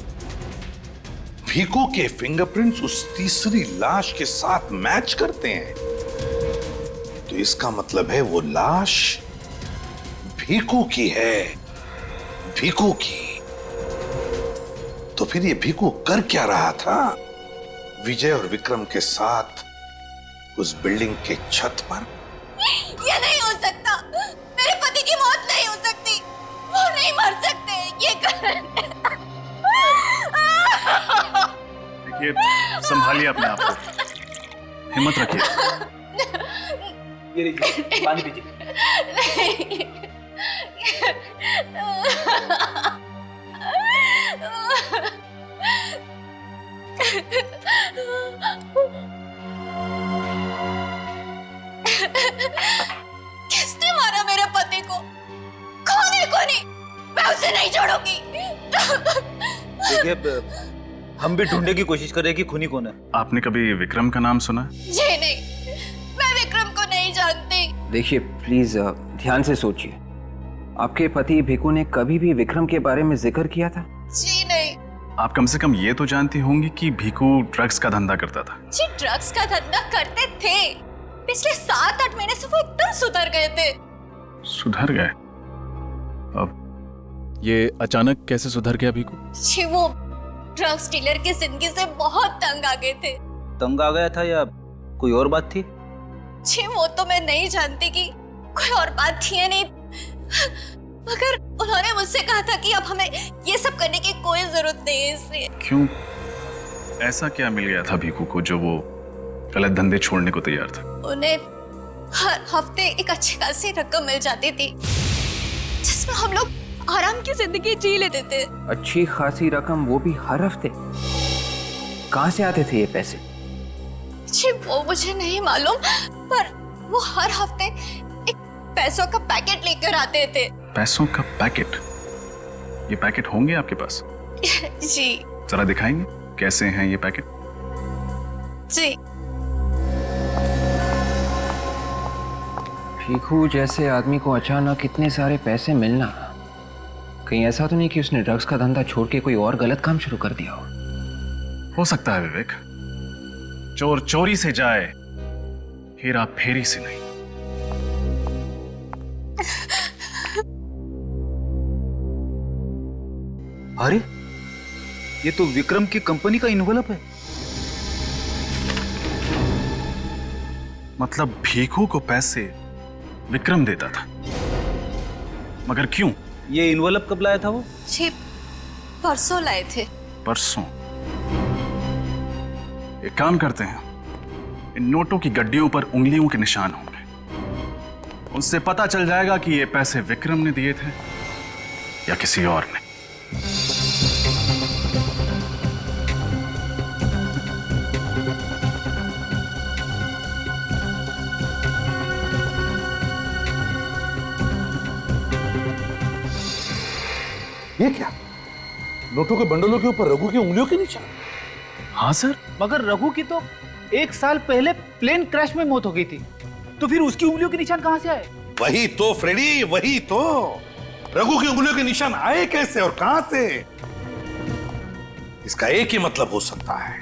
Speaker 22: भीकू के फिंगरप्रिंट्स उस तीसरी लाश के साथ मैच करते हैं, तो इसका मतलब है वो लाश भीकू की है, भीकू की। तो फिर ये भीकू कर क्या रहा था विजय और विक्रम के साथ उस बिल्डिंग के छत पर?
Speaker 10: ये नहीं हो सकता, मेरे पति की मौत नहीं हो सकती, वो नहीं मर सकते, ये
Speaker 15: देखिए, संभालिए अपने आप को, हिम्मत रखिए।
Speaker 21: ये लीजिए, पानी पीजिए।
Speaker 10: किसने मारा मेरे पति को? कौन है? कौन है? मैं उसे नहीं छोड़ूंगी।
Speaker 21: देखिए, हम भी ढूंढने की कोशिश कर रहे हैं कि खूनी कौन है।
Speaker 15: आपने कभी विक्रम का नाम सुना?
Speaker 10: जी नहीं, मैं विक्रम को नहीं जानती।
Speaker 11: देखिए प्लीज ध्यान से सोचिए, आपके पति भीकू ने कभी भी विक्रम के बारे में जिक्र किया था?
Speaker 10: जी नहीं।
Speaker 15: आप कम से कम ये तो जानती होंगी कि भीकू ड्रग्स का धंधा करता था।
Speaker 10: जी ड्रग्स का धंधा करते थे, पिछले 7-8 महीने से वो एकदम सुधर गए थे।
Speaker 15: सुधर गए? अब ये अचानक कैसे सुधर गया भीकू?
Speaker 10: जी वो ड्रग्स डीलर की जिंदगी से बहुत तंग आ गए थे।
Speaker 21: तंग आ गया था या कोई और बात थी?
Speaker 10: जी वो तो मैं नहीं जानती कि कोई और बात थी या नहीं, मगर उन्होंने मुझसे कहा था कि अब हमें ये सब करने की कोई जरूरत नहीं है, इसलिए।
Speaker 15: क्यों? ऐसा क्या मिल गया था भीकू को जो वो गलत धंधे छोड़ने को तैयार था?
Speaker 10: उन्हें हर हफ्ते एक अच्छी खासी रकम मिल जाती थी जिसमें हम लोग आराम की जिंदगी जी लेते थे।
Speaker 11: अच्छी खासी रकम, वो भी हर हफ्ते? कहाँ से आते थे ये पैसे?
Speaker 10: जी वो मुझे नहीं मालूम, पर वो हर हफ्ते एक पैसों का पैकेट लेकर आते थे।
Speaker 15: पैसों का पैकेट? ये पैकेट होंगे आपके पास?
Speaker 10: जी।
Speaker 15: जरा दिखाएंगे कैसे हैं ये पैकेट?
Speaker 10: जी।
Speaker 11: भीकू जैसे आदमी को अचानक इतने सारे पैसे मिलना, कहीं ऐसा तो नहीं कि उसने ड्रग्स का धंधा छोड़ के कोई और गलत काम शुरू कर दिया
Speaker 15: हो सकता है विवेक, चोर चोरी से जाए, हेरा फेरी से नहीं।
Speaker 21: अरे ये तो विक्रम की कंपनी का इन्वेलप है।
Speaker 15: मतलब भीकू को पैसे विक्रम देता था, मगर क्यों?
Speaker 21: ये इन्वेलप कब लाया था वो?
Speaker 10: जी परसों लाए थे।
Speaker 15: परसों? एक काम करते हैं, इन नोटों की गड्डियों पर उंगलियों के निशान होंगे, उनसे पता चल जाएगा कि ये पैसे विक्रम ने दिए थे या किसी और ने।
Speaker 22: ये क्या? नोटों के बंडलों के ऊपर रघु की उंगलियों के निशान?
Speaker 15: हाँ सर।
Speaker 21: मगर रघु की तो 1 साल पहले प्लेन क्रैश में मौत हो गई थी, तो फिर उसकी उंगलियों के निशान कहां से आए?
Speaker 22: वही तो फ्रेडी, वही तो। रघु की उंगलियों के निशान आए कैसे और कहां से? इसका एक ही मतलब हो सकता है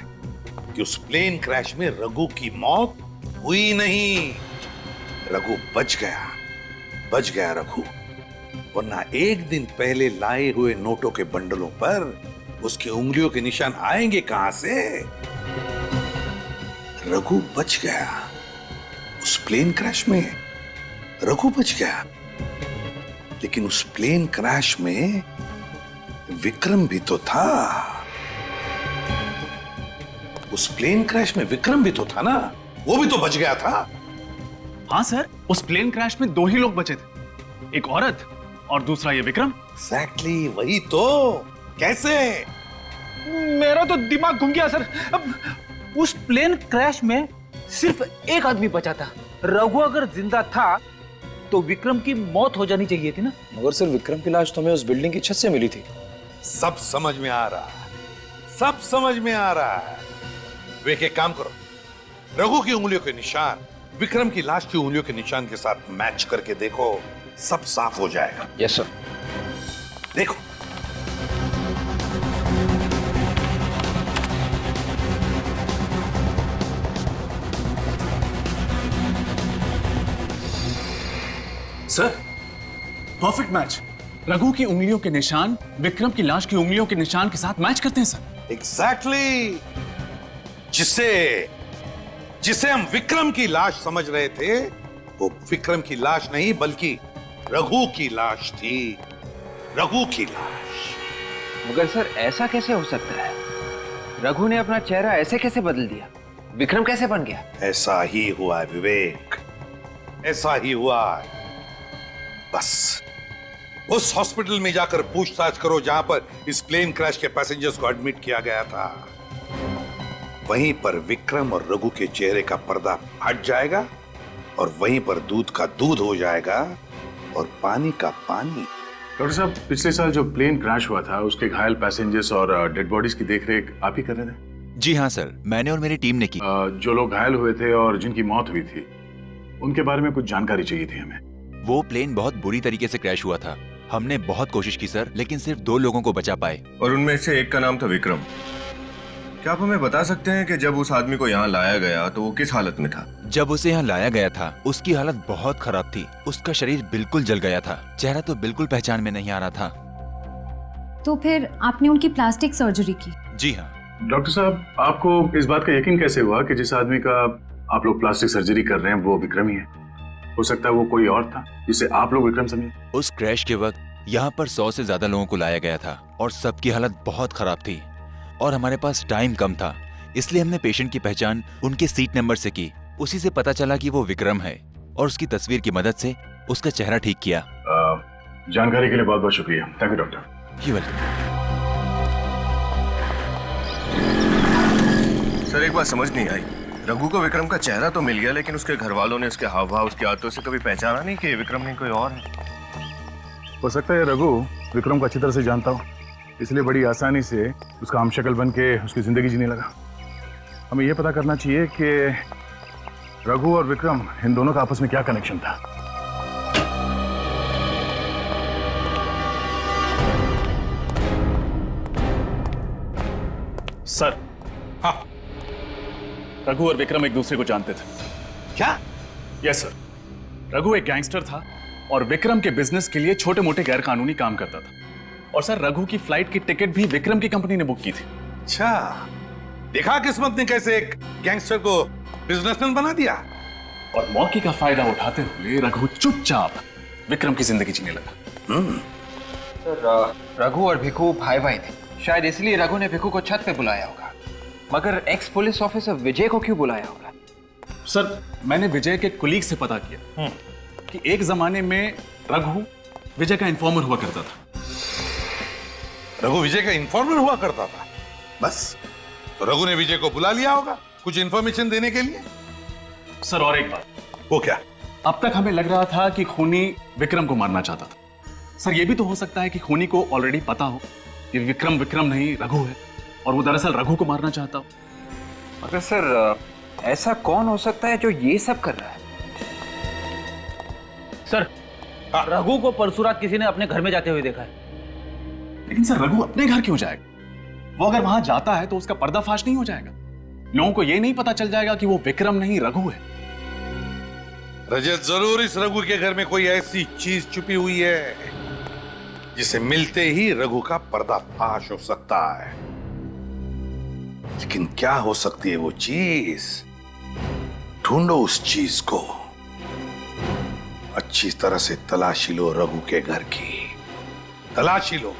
Speaker 22: कि उस प्लेन क्रैश में रघु की मौत हुई नहीं, रघु बच गया रघु। वरना एक दिन पहले लाए हुए नोटों के बंडलों पर उसकी उंगलियों के निशान आएंगे कहां से? रघु बच गया, उस प्लेन क्रैश में रघु बच गया, लेकिन उस प्लेन क्रैश में विक्रम भी तो था। उस प्लेन क्रैश में विक्रम भी तो था ना, वो भी तो बच गया था।
Speaker 15: हाँ सर, उस प्लेन क्रैश में 2 ही लोग बचे थे, एक औरत और दूसरा ये विक्रम।
Speaker 22: एग्जैक्टली, वही तो। कैसे?
Speaker 21: मेरा तो दिमाग घूम गया सर। अब उस प्लेन क्रैश में सिर्फ एक आदमी बचा था। रघु अगर जिंदा था तो विक्रम की मौत हो जानी चाहिए थी ना।
Speaker 9: मगर सर विक्रम की लाश तो हमें उस बिल्डिंग की छत से मिली थी।
Speaker 22: सब समझ में आ रहा है, सब समझ में आ रहा है। वे एक काम करो, रघु की उंगलियों के निशान विक्रम की लाश की उंगलियों के निशान के साथ मैच करके देखो, सब साफ हो जाएगा।
Speaker 11: Yes sir.
Speaker 22: देखो,
Speaker 15: सर परफेक्ट मैच। रघु की उंगलियों के निशान विक्रम की लाश की उंगलियों के निशान के साथ मैच करते हैं सर।
Speaker 22: एग्जैक्टली। जिसे हम विक्रम की लाश समझ रहे थे, वो विक्रम की लाश नहीं बल्कि रघु की लाश थी। रघु की लाश।
Speaker 11: मगर सर ऐसा कैसे हो सकता है? रघु ने अपना चेहरा ऐसे कैसे बदल दिया? विक्रम कैसे बन गया?
Speaker 22: ऐसा ही हुआ है विवेक, ऐसा ही हुआ है। बस उस हॉस्पिटल में जाकर पूछताछ करो जहां पर इस प्लेन क्रैश के पैसेंजर्स को एडमिट किया गया था। वहीं पर विक्रम और रघु के चेहरे का पर्दा हट जाएगा और वहीं पर दूध का दूध हो जाएगा और पानी का पानी।
Speaker 2: डॉक्टर साहब, पिछले साल जो प्लेन क्रैश हुआ था उसके घायल पैसेंजर्स और डेड बॉडीज की देखरेख आप ही कर रहे थे?
Speaker 12: जी हाँ सर, मैंने और मेरी टीम ने की।
Speaker 2: जो लोग घायल हुए थे और जिनकी मौत हुई थी, उनके बारे में कुछ जानकारी चाहिए थी हमें।
Speaker 12: वो प्लेन बहुत बुरी तरीके से क्रैश हुआ था। हमने बहुत कोशिश की सर, लेकिन सिर्फ 2 लोगों को बचा पाए।
Speaker 18: और उनमें से एक का नाम था विक्रम। क्या आप हमें बता सकते हैं कि जब उस आदमी को यहाँ लाया गया तो वो किस हालत में था?
Speaker 12: जब उसे यहाँ लाया गया था उसकी हालत बहुत खराब थी। उसका शरीर बिल्कुल जल गया था, चेहरा तो बिल्कुल पहचान में नहीं आ रहा था।
Speaker 16: तो फिर आपने उनकी प्लास्टिक सर्जरी की?
Speaker 12: जी हाँ।
Speaker 2: डॉक्टर साहब, आपको इस बात का यकीन कैसे हुआ कि जिस आदमी का आप लोग प्लास्टिक सर्जरी कर रहे हैं वो विक्रम ही है? हो सकता है वो कोई और था जिसे आप लोग विक्रम समझे।
Speaker 12: उस क्रैश के वक्त यहाँ पर 100 से ज्यादा लोगों को लाया गया था और सबकी हालत बहुत खराब थी और हमारे पास टाइम कम था, इसलिए हमने पेशेंट की पहचान उनके सीट नंबर से की। उसी से पता चला कि वो विक्रम है और उसकी तस्वीर की मदद से उसका चेहरा ठीक किया।
Speaker 2: जानकारी के लिए बहुत बहुत शुक्रिया। Thank you doctor.
Speaker 12: You welcome.
Speaker 18: Sir एक बात समझ नहीं आई, रघु को विक्रम का चेहरा तो मिल गया लेकिन उसके घर वालों ने उसके हाव भाव, उसकी आदतों से कभी पहचाना नहीं कि विक्रम नहीं कोई और है।
Speaker 2: हो सकता है रघु विक्रम को अच्छी तरह से जानता हो, इसलिए बड़ी आसानी से उसका हमशक्ल बन के उसकी जिंदगी जीने लगा। हमें यह पता करना चाहिए कि रघु और विक्रम इन दोनों का आपस में क्या कनेक्शन था।
Speaker 15: सर हाँ, रघु और विक्रम एक दूसरे को जानते थे।
Speaker 22: क्या?
Speaker 15: Yes sir. रघु एक गैंगस्टर था और विक्रम के बिजनेस के लिए छोटे मोटे गैर कानूनी काम करता था। और सर रघु की फ्लाइट की टिकट भी विक्रम की कंपनी ने बुक की थी।
Speaker 22: अच्छा, देखा किस्मत ने कैसे एक गैंगस्टर को बिजनेसमैन बना दिया।
Speaker 15: और मौके का फायदा उठाते हुए रघु चुपचाप विक्रम की जिंदगी जीने लगा।
Speaker 11: सर रघु और भिक्खू भाई भाई थे, शायद इसलिए रघु ने भिक्खू को छत पे बुलाया होगा। मगर एक्स पुलिस ऑफिसर विजय को क्यों बुलाया होगा?
Speaker 15: सर मैंने विजय के कुलीग से पता किया कि एक जमाने में रघु विजय का इन्फॉर्मर हुआ करता था।
Speaker 22: रघु विजय का इन्फॉर्मर हुआ करता था? बस, तो रघु ने विजय को बुला लिया होगा कुछ इन्फॉर्मेशन देने के लिए।
Speaker 15: सर और एक बात।
Speaker 22: वो क्या?
Speaker 15: अब तक हमें लग रहा था कि खूनी विक्रम को मारना चाहता था। सर ये भी तो हो सकता है कि खूनी को ऑलरेडी पता हो कि विक्रम नहीं रघु है और वो दरअसल रघु को मारना चाहता हो।
Speaker 11: मगर सर ऐसा कौन हो सकता है जो ये सब कर रहा है?
Speaker 21: सर रघु को परसों रात किसी ने अपने घर में जाते हुए देखा है।
Speaker 15: लेकिन सर रघु अपने घर क्यों जाएगा? वो अगर वहां जाता है तो उसका पर्दाफाश नहीं हो जाएगा? लोगों को ये नहीं पता चल जाएगा कि वो विक्रम नहीं रघु है?
Speaker 22: रजत, जरूर इस रघु के घर में कोई ऐसी चीज छुपी हुई है जिसे मिलते ही रघु का पर्दाफाश हो सकता है। लेकिन क्या हो सकती है वो चीज? ढूंढो उस चीज को, अच्छी तरह से तलाशी लो रघु के घर की, तलाशी लो।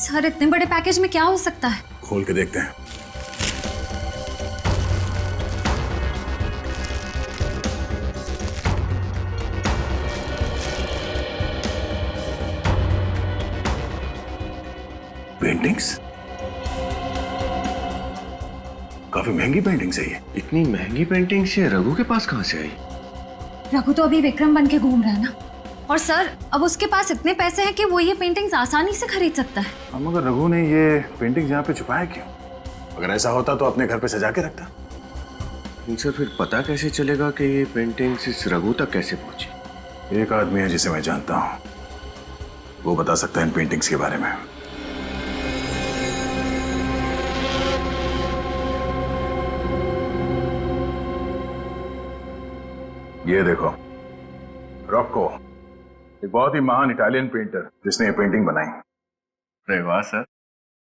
Speaker 16: सर इतने बड़े पैकेज में क्या हो सकता है?
Speaker 2: खोल के देखते हैं। पेंटिंग्स? काफी महंगी पेंटिंग्स है ये।
Speaker 18: इतनी महंगी पेंटिंग्स ये रघु के पास कहाँ से आई?
Speaker 16: रघु तो अभी विक्रम बन के घूम रहा है ना। और सर, अब उसके पास इतने पैसे हैं कि वो ये पेंटिंग्स आसानी से खरीद सकता है।
Speaker 2: हाँ, मगर रघु ने ये पेंटिंग्स यहाँ पे छुपाया क्यों? अगर ऐसा होता तो अपने घर पे सजा के रखता।
Speaker 18: सर फिर पता कैसे चलेगा कि ये पेंटिंग्स इस रघु तक कैसे पहुंची?
Speaker 2: एक आदमी है जिसे मैं जानता हूँ, वो बता सकता है इन पेंटिंग्स के बारे में। ये देखो, रॉक्को, एक बहुत ही महान इटालियन पेंटर जिसने ये पेंटिंग बनाई।
Speaker 18: अरे वाह सर,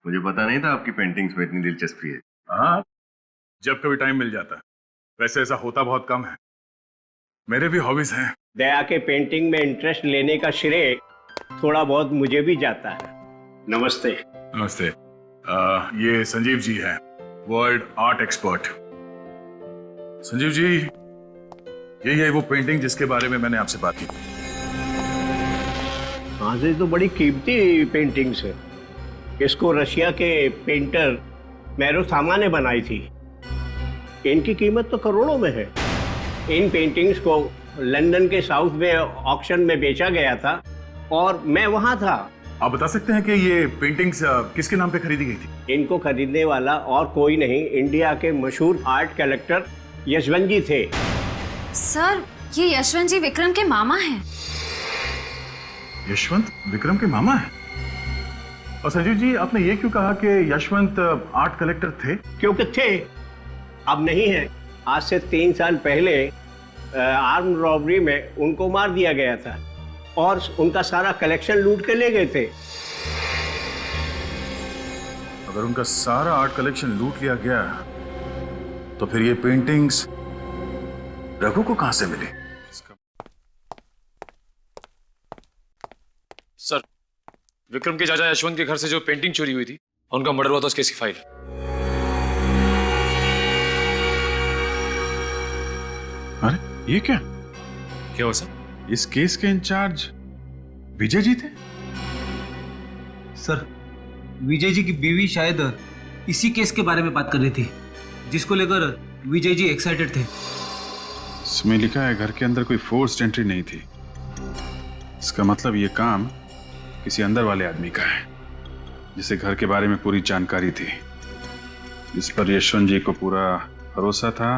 Speaker 18: मुझे पता नहीं था आपकी पेंटिंग्स में इतनी दिलचस्पी है।
Speaker 2: हाँ, जब कभी टाइम मिल जाता। वैसे ऐसा होता बहुत कम है, मेरे भी हॉबीज हैं।
Speaker 6: दया के पेंटिंग में इंटरेस्ट लेने का श्रेय थोड़ा बहुत मुझे भी जाता है। नमस्ते।
Speaker 2: नमस्ते। ये संजीव जी हैं, world art expert. Sanjeev ji, यही है वो पेंटिंग जिसके बारे में मैंने आपसे बात की।
Speaker 6: हाँ, ये तो बड़ी कीमती पेंटिंग्स है। इसको रशिया के पेंटर मैरो सामा ने बनाई थी। इनकी कीमत तो करोड़ों में है। इन पेंटिंग्स को लंदन के साउथ में ऑक्शन में बेचा गया था और मैं वहां था।
Speaker 2: आप बता सकते हैं कि ये पेंटिंग्स किसके नाम पे खरीदी गई थी?
Speaker 6: इनको खरीदने वाला और कोई नहीं, इंडिया के मशहूर आर्ट कलेक्टर यशवंत जी थे।
Speaker 16: सर, ये यशवंत जी विक्रम के मामा हैं।
Speaker 2: यशवंत विक्रम के मामा है? और संजीव जी, आपने ये क्यों कहा कि यशवंत आर्ट कलेक्टर थे?
Speaker 6: क्योंकि थे, अब नहीं है। आज से 3 साल पहले आर्म रॉबरी में उनको मार दिया गया था और उनका सारा कलेक्शन लूट के ले गए थे।
Speaker 2: अगर उनका सारा आर्ट कलेक्शन लूट लिया गया तो फिर ये पेंटिंग्स रघु को कहां से मिली?
Speaker 9: सर, विक्रम के चाचा यशवंत के घर से जो पेंटिंग चोरी हुई थी, उनका मर्डर हुआ था, उस केस की फाइल।
Speaker 15: अरे ये क्या
Speaker 9: हुआ सर?
Speaker 15: इस केस के इंचार्ज विजय जी थे?
Speaker 21: सर, विजय जी की बीवी शायद इसी केस के बारे में बात कर रही थी, जिसको लेकर विजय जी एक्साइटेड थे।
Speaker 15: इसमें लिखा है घर के अंदर कोई फोर्स्ड एंट्री नहीं थी। इसका मतलब ये काम किसी अंदर वाले आदमी का है, जिसे घर के बारे में पूरी जानकारी थी। इस पर यशवंत जी को पूरा भरोसा था,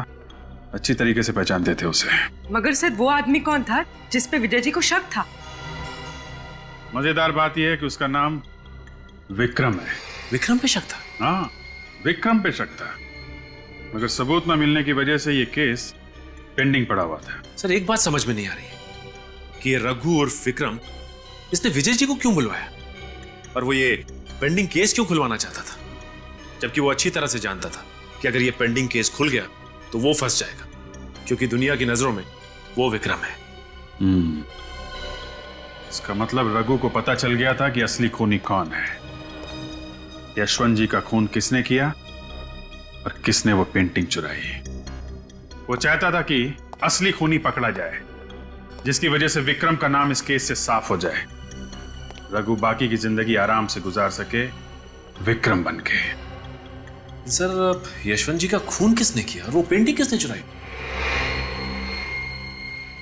Speaker 15: अच्छी तरीके से पहचानते थे उसे।
Speaker 5: मगर सर, वो आदमी कौन था जिस पे विजय जी को शक था?
Speaker 15: मजेदार बात यह है कि उसका नाम विक्रम है।
Speaker 4: विक्रम पे शक था?
Speaker 15: हाँ, विक्रम पे शक था, मगर सबूत न मिलने की वजह से ये केस पेंडिंग पड़ा हुआ था।
Speaker 4: सर, एक बात समझ में नहीं आ रही कि ये रघु और विक्रम, इसने विजय जी को क्यों बुलवाया और वो ये पेंडिंग केस क्यों खुलवाना चाहता था, जबकि वो अच्छी तरह से जानता था कि अगर ये पेंडिंग केस खुल गया तो वो फंस जाएगा, क्योंकि दुनिया की नजरों में वो विक्रम है।
Speaker 15: इसका मतलब रघु को पता चल गया था कि असली खूनी कौन है। यशवंत जी का खून किसने किया और किसने वो पेंटिंग चुराई। वो चाहता था कि असली खूनी पकड़ा जाए, जिसकी वजह से विक्रम का नाम इस केस से साफ हो जाए, रघु बाकी की जिंदगी आराम से गुजार सके विक्रम बन के।
Speaker 4: सर, यशवंत जी का खून किसने किया और वो पेंटिंग किसने चुराई?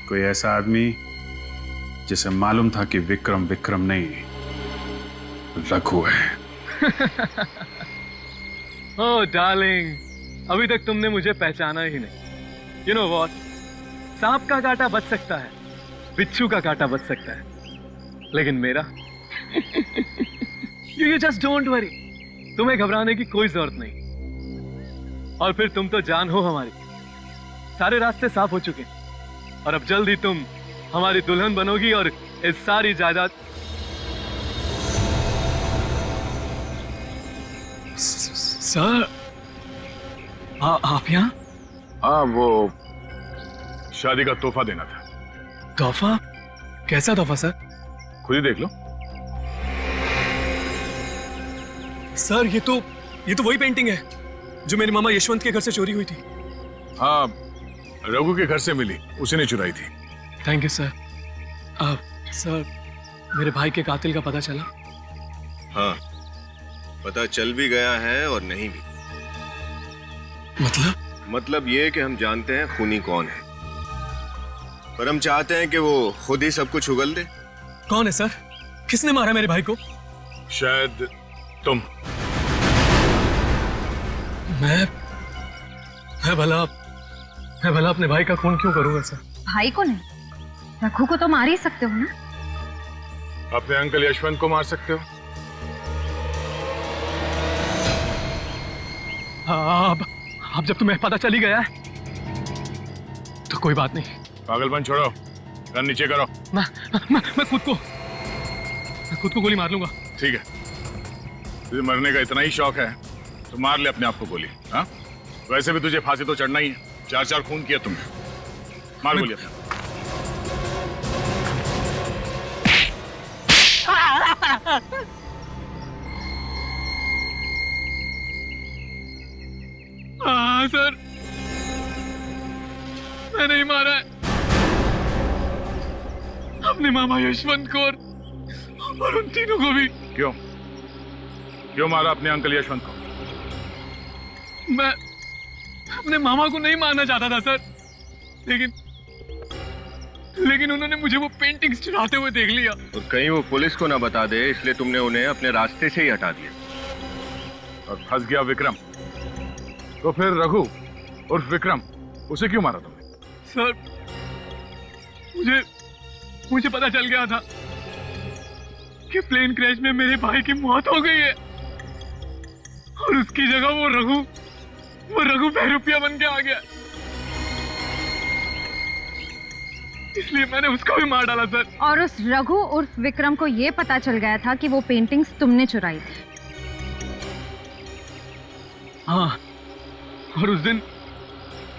Speaker 15: कोई ऐसा आदमी जिसे मालूम था कि विक्रम विक्रम नहीं, रघु है।
Speaker 20: ओह डार्लिंग, अभी तक तुमने मुझे पहचाना ही नहीं। यू नो व्हाट, सांप का कांटा बच सकता है, बिच्छू का कांटा बच सकता है, लेकिन मेरा यू जस्ट डोंट वरी, तुम्हें घबराने की कोई जरूरत नहीं। और फिर तुम तो जान हो हमारी, सारे रास्ते साफ हो चुके और अब जल्द ही तुम हमारी दुल्हन बनोगी और इस सारी जायदाद। सर, आप यहाँ?
Speaker 15: हाँ, वो शादी का तोहफा देना था।
Speaker 20: तोहफा? कैसा तोहफा सर?
Speaker 15: खुद ही देख लो।
Speaker 20: सर, ये तो वही पेंटिंग है जो मेरे मामा यशवंत के घर से चोरी हुई थी।
Speaker 15: हाँ, रघु के घर से मिली, उसी ने चुराई थी।
Speaker 20: Thank you sir. सर, मेरे भाई के कातिल का पता चला?
Speaker 18: हाँ, पता चल भी गया है और नहीं भी। मतलब ये कि हम जानते हैं खूनी कौन है, पर हम चाहते हैं कि वो खुद ही सब कुछ उगल दे।
Speaker 20: कौन है सर? किसने मारा मेरे भाई को?
Speaker 2: शायद तुम।
Speaker 20: मैं भला अपने भाई का खून क्यों करूंगा सर?
Speaker 16: भाई को नहीं, रघु को तो मार ही सकते हो ना।
Speaker 2: अपने अंकल यशवंत को मार सकते हो।
Speaker 20: अब जब तुम्हें पता चल ही गया है तो कोई बात नहीं।
Speaker 2: पागलपन छोड़ो, गन नीचे करो।
Speaker 20: मैं खुद को गोली मार लूंगा।
Speaker 2: ठीक है, तुझे मरने का इतना ही शौक है तो मार ले अपने आप को गोली। हाँ, वैसे भी तुझे फांसी तो चढ़ना ही है। 4 खून किया तुमने, मार गोली अपने।
Speaker 20: हाँ सर, मैंने ही मारा है अपने मामा यशवंत को और उन तीनों को भी।
Speaker 2: क्यों मारा अपने अंकल यशवंत को?
Speaker 20: मैं अपने मामा को नहीं मारना चाहता था सर, लेकिन उन्होंने मुझे वो पेंटिंग्स चुराते हुए देख लिया।
Speaker 18: और कहीं वो पुलिस को ना बता दे, इसलिए तुमने उन्हें अपने रास्ते से ही हटा दिया।
Speaker 2: और फंस गया विक्रम, तो फिर रघु उर्फ विक्रम, उसे क्यों मारा तुमने?
Speaker 20: सर, मुझे पता चल गया था कि प्लेन क्रैश में मेरे भाई की मौत हो गई है और उसकी जगह वो रघु बहरूपिया बन के आ गया, इसलिए मैंने उसको भी मार डाला सर।
Speaker 16: और उस रघु उर्फ विक्रम को ये पता चल गया था कि वो पेंटिंग्स तुमने चुराई थी।
Speaker 20: हाँ, और उस दिन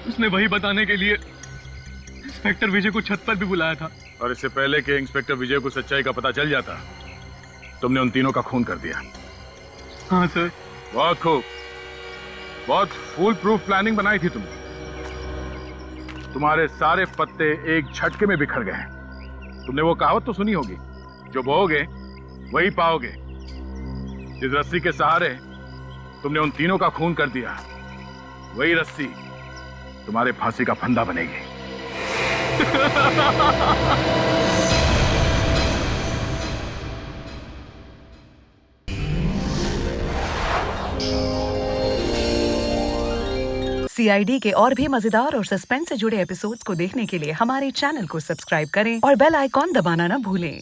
Speaker 20: उसने वही बताने के लिए इंस्पेक्टर विजय को छत पर भी बुलाया था।
Speaker 2: और इससे पहले कि इंस्पेक्टर विजय को सच्चाई का पता चल जाता, तुमने उन तीनों का खून कर दिया।
Speaker 20: हाँ सर।
Speaker 2: बहुत खूब, बहुत फुल प्रूफ प्लानिंग बनाई थी तुमने। तुम्हारे सारे पत्ते एक झटके में बिखर गए। तुमने वो कहावत तो सुनी होगी, जो बोओगे वही पाओगे। जिस रस्सी के सहारे तुमने उन तीनों का खून कर दिया, वही रस्सी तुम्हारे फांसी का फंदा बनेगी।
Speaker 7: CID के और भी मजेदार और सस्पेंस से जुड़े एपिसोड्स को देखने के लिए हमारे चैनल को सब्सक्राइब करें और बेल आइकॉन दबाना ना भूलें।